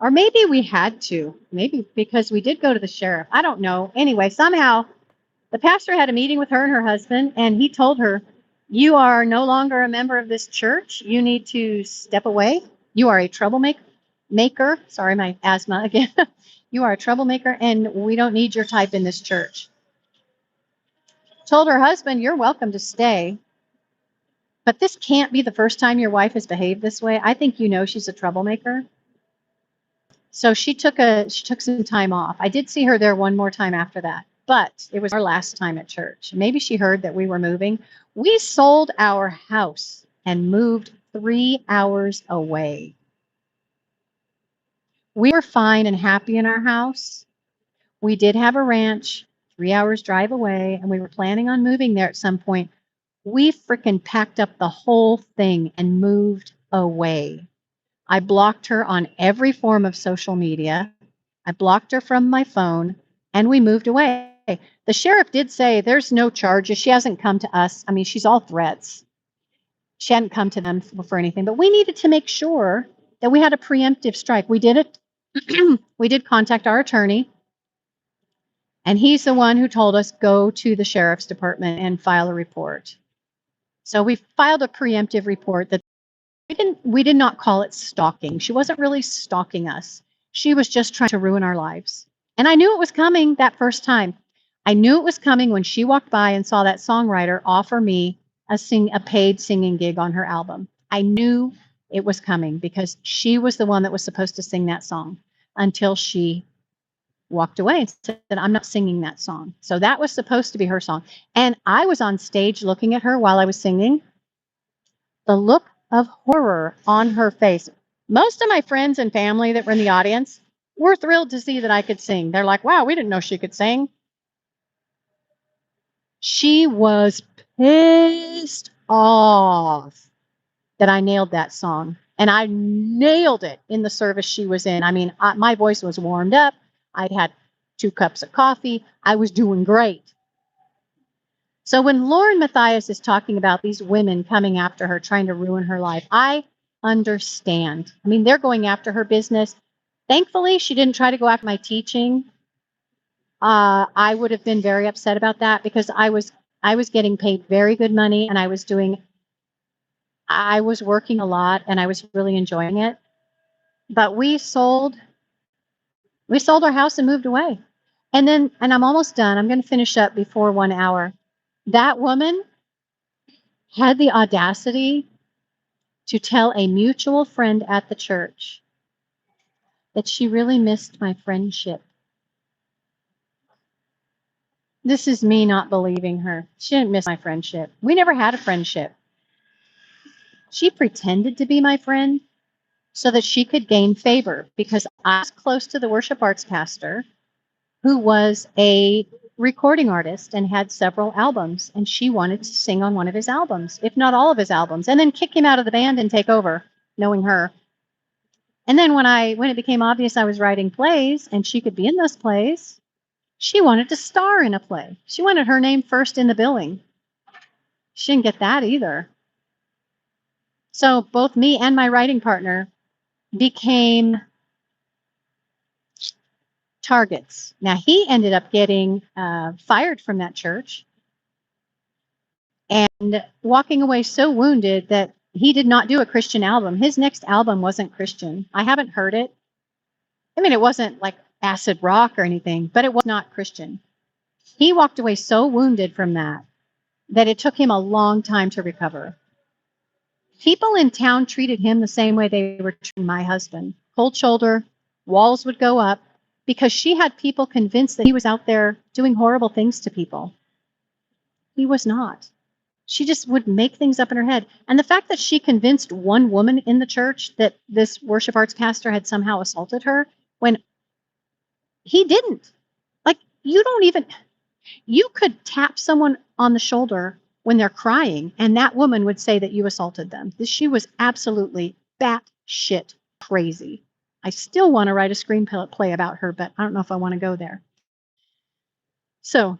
Or maybe we had to. Maybe because we did go to the sheriff. I don't know. Anyway, somehow the pastor had a meeting with her and her husband, and he told her, "You are no longer a member of this church. You need to step away." You are a troublemaker. Sorry, my asthma again. You are a troublemaker, and we don't need your type in this church. Told her husband, you're welcome to stay, but this can't be the first time your wife has behaved this way. I think you know she's a troublemaker. So she took some time off. I did see her there one more time after that, but it was our last time at church. Maybe she heard that we were moving. We sold our house and moved 3 hours away. We were fine and happy in our house. We did have a ranch 3 hours drive away, and we were planning on moving there at some point. We freaking packed up the whole thing and moved away. I blocked her on every form of social media. I blocked her from my phone, and we moved away. The sheriff did say there's no charges. She hasn't come to us. I mean, she's all threats. She hadn't come to them for anything, but we needed to make sure that we had a preemptive strike. We did it. We did contact our attorney, and he's the one who told us go to the sheriff's department and file a report. So we filed a preemptive report that we did not call it stalking. She wasn't really stalking us. She was just trying to ruin our lives. And I knew it was coming that first time. I knew it was coming when she walked by and saw that songwriter offer me a paid singing gig on her album. I knew it was coming because she was the one that was supposed to sing that song until she walked away and said, I'm not singing that song. So that was supposed to be her song. And I was on stage looking at her while I was singing. The look of horror on her face. Most of my friends and family that were in the audience were thrilled to see that I could sing. They're like, wow, we didn't know she could sing. She was pissed off that I nailed that song. And I nailed it in the service she was in. I mean, my voice was warmed up. I'd had 2 cups of coffee. I was doing great. So when Lauren Matthias is talking about these women coming after her, trying to ruin her life, I understand. I mean, they're going after her business. Thankfully, she didn't try to go after my teaching. I would have been very upset about that because I was getting paid very good money, and I was working a lot, and I was really enjoying it. But we sold our house and moved away. And I'm almost done. I'm going to finish up before 1 hour. That woman had the audacity to tell a mutual friend at the church that she really missed my friendship. This is me not believing her. She didn't miss my friendship. We never had a friendship. She pretended to be my friend so that she could gain favor because I was close to the worship arts pastor who was a recording artist and had several albums, and she wanted to sing on one of his albums, if not all of his albums, and then kick him out of the band and take over, knowing her. And then when it became obvious I was writing plays and she could be in those plays, she wanted to star in a play. She wanted her name first in the billing. She didn't get that either. So both me and my writing partner became targets. Now, he ended up getting fired from that church and walking away so wounded that he did not do a Christian album. His next album wasn't Christian. I haven't heard it. I mean, it wasn't like acid rock or anything, but it was not Christian. He walked away so wounded from that it took him a long time to recover. People in town treated him the same way they were treating my husband. Cold shoulder, walls would go up, because she had people convinced that he was out there doing horrible things to people. He was not. She just would make things up in her head. And the fact that she convinced one woman in the church that this worship arts pastor had somehow assaulted her when he didn't. Like, you could tap someone on the shoulder when they're crying, and that woman would say that you assaulted them. She was absolutely batshit crazy. I still want to write a screenplay about her, but I don't know if I want to go there. So,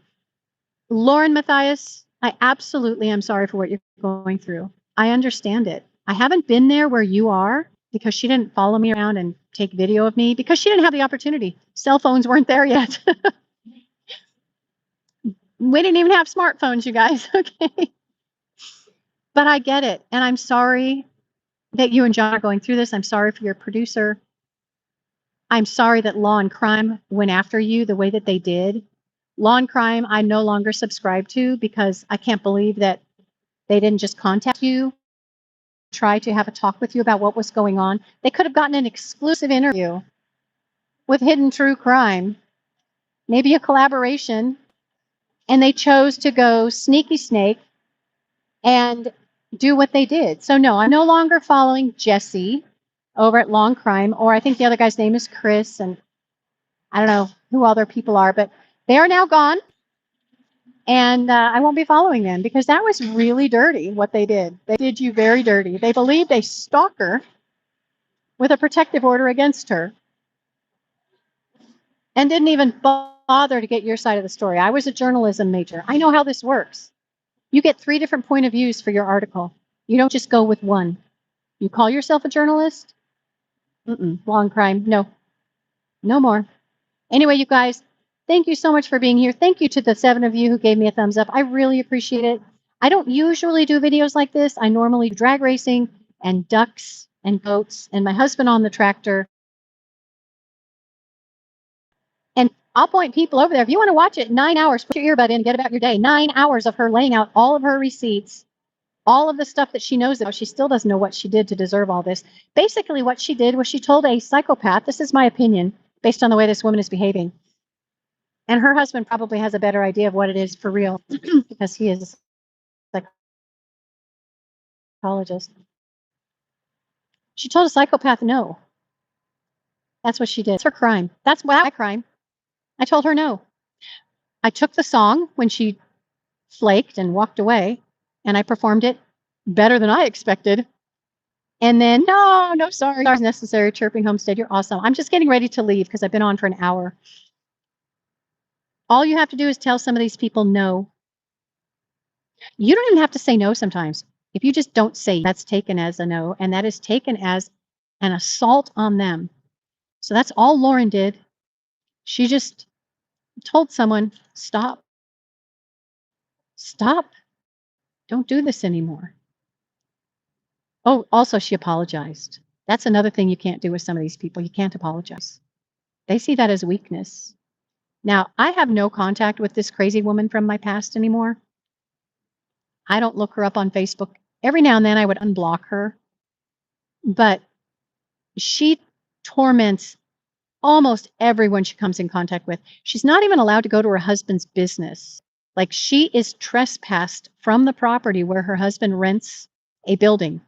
Lauren Matthias, I absolutely am sorry for what you're going through. I understand it. I haven't been there where you are because she didn't follow me around and take video of me because she didn't have the opportunity. Cell phones weren't there yet. We didn't even have smartphones, you guys. Okay. But I get it. And I'm sorry that you and John are going through this. I'm sorry for your producer. I'm sorry that Law and Crime went after you the way that they did. Law and Crime, I no longer subscribe to because I can't believe that they didn't just contact you, try to have a talk with you about what was going on. They could have gotten an exclusive interview with Hidden True Crime, maybe a collaboration, and they chose to go sneaky snake and do what they did. So no, I'm no longer following Jesse over at Long Crime, or I think the other guy's name is Chris, and I don't know who other people are, but they are now gone. And I won't be following them because that was really dirty what they did. They did you very dirty. They believed a stalker with a protective order against her and didn't even bother to get your side of the story. I was a journalism major. I know how this works. You get 3 different point of views for your article. You don't just go with one. You call yourself a journalist? Long Crime. No, no more. Anyway, you guys, thank you so much for being here. Thank you to the 7 of you who gave me a thumbs up. I really appreciate it. I don't usually do videos like this. I normally do drag racing and ducks and goats and my husband on the tractor. And I'll point people over there. If you want to watch it, 9 hours, put your earbud in, get about your day. 9 hours of her laying out all of her receipts, all of the stuff that she knows about. She still doesn't know what she did to deserve all this. Basically, what she did was she told a psychopath, this is my opinion, based on the way this woman is behaving. And her husband probably has a better idea of what it is for real because he is a psychologist. She told a psychopath no. That's what she did. It's her crime. That's my crime. I told her no. I took the song when she flaked and walked away, and I performed it better than I expected. And then, no, sorry, it's necessary. Chirping Homestead, you're awesome. I'm just getting ready to leave because I've been on for an hour. All you have to do is tell some of these people no. You don't even have to say no sometimes. If you just don't say, that's taken as a no, and that is taken as an assault on them. So that's all Lauren did. She just told someone, stop. Stop. Don't do this anymore. Oh, also she apologized. That's another thing you can't do with some of these people. You can't apologize. They see that as weakness. Now, I have no contact with this crazy woman from my past anymore. I don't look her up on Facebook. Every now and then I would unblock her. But she torments almost everyone she comes in contact with. She's not even allowed to go to her husband's business. Like, she is trespassed from the property where her husband rents a building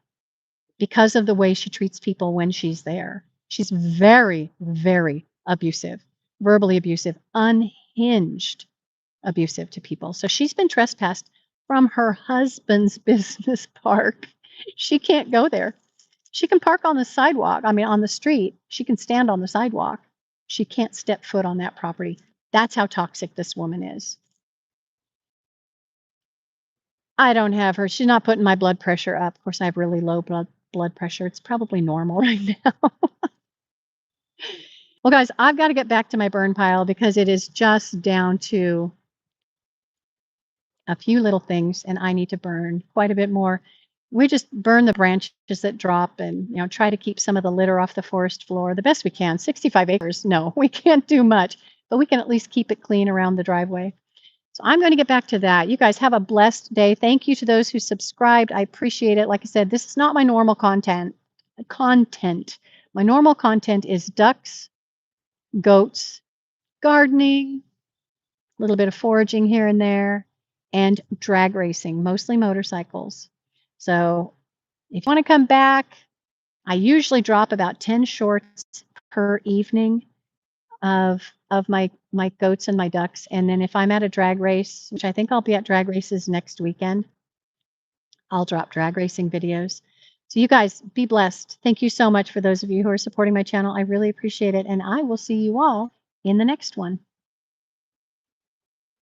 because of the way she treats people when she's there. She's very, very abusive, verbally abusive, unhinged abusive to people. So she's been trespassed from her husband's business park. She can't go there. She can park on the sidewalk, on the street. She can stand on the sidewalk. She can't step foot on that property. That's how toxic this woman is. I don't have her. She's not putting my blood pressure up. Of course, I have really low blood pressure. It's probably normal right now. Well, guys, I've got to get back to my burn pile because it is just down to a few little things, and I need to burn quite a bit more. We just burn the branches that drop and, try to keep some of the litter off the forest floor the best we can. 65 acres, no, we can't do much, but we can at least keep it clean around the driveway. So I'm going to get back to that. You guys have a blessed day. Thank you to those who subscribed. I appreciate it. Like I said, this is not my normal content. My normal content is ducks, goats, gardening, a little bit of foraging here and there, and drag racing, mostly motorcycles. So if you want to come back, I usually drop about 10 shorts per evening of my goats and my ducks. And then if I'm at a drag race, which I think I'll be at drag races next weekend, I'll drop drag racing videos. So you guys be blessed. Thank you so much for those of you who are supporting my channel. I really appreciate it. And I will see you all in the next one.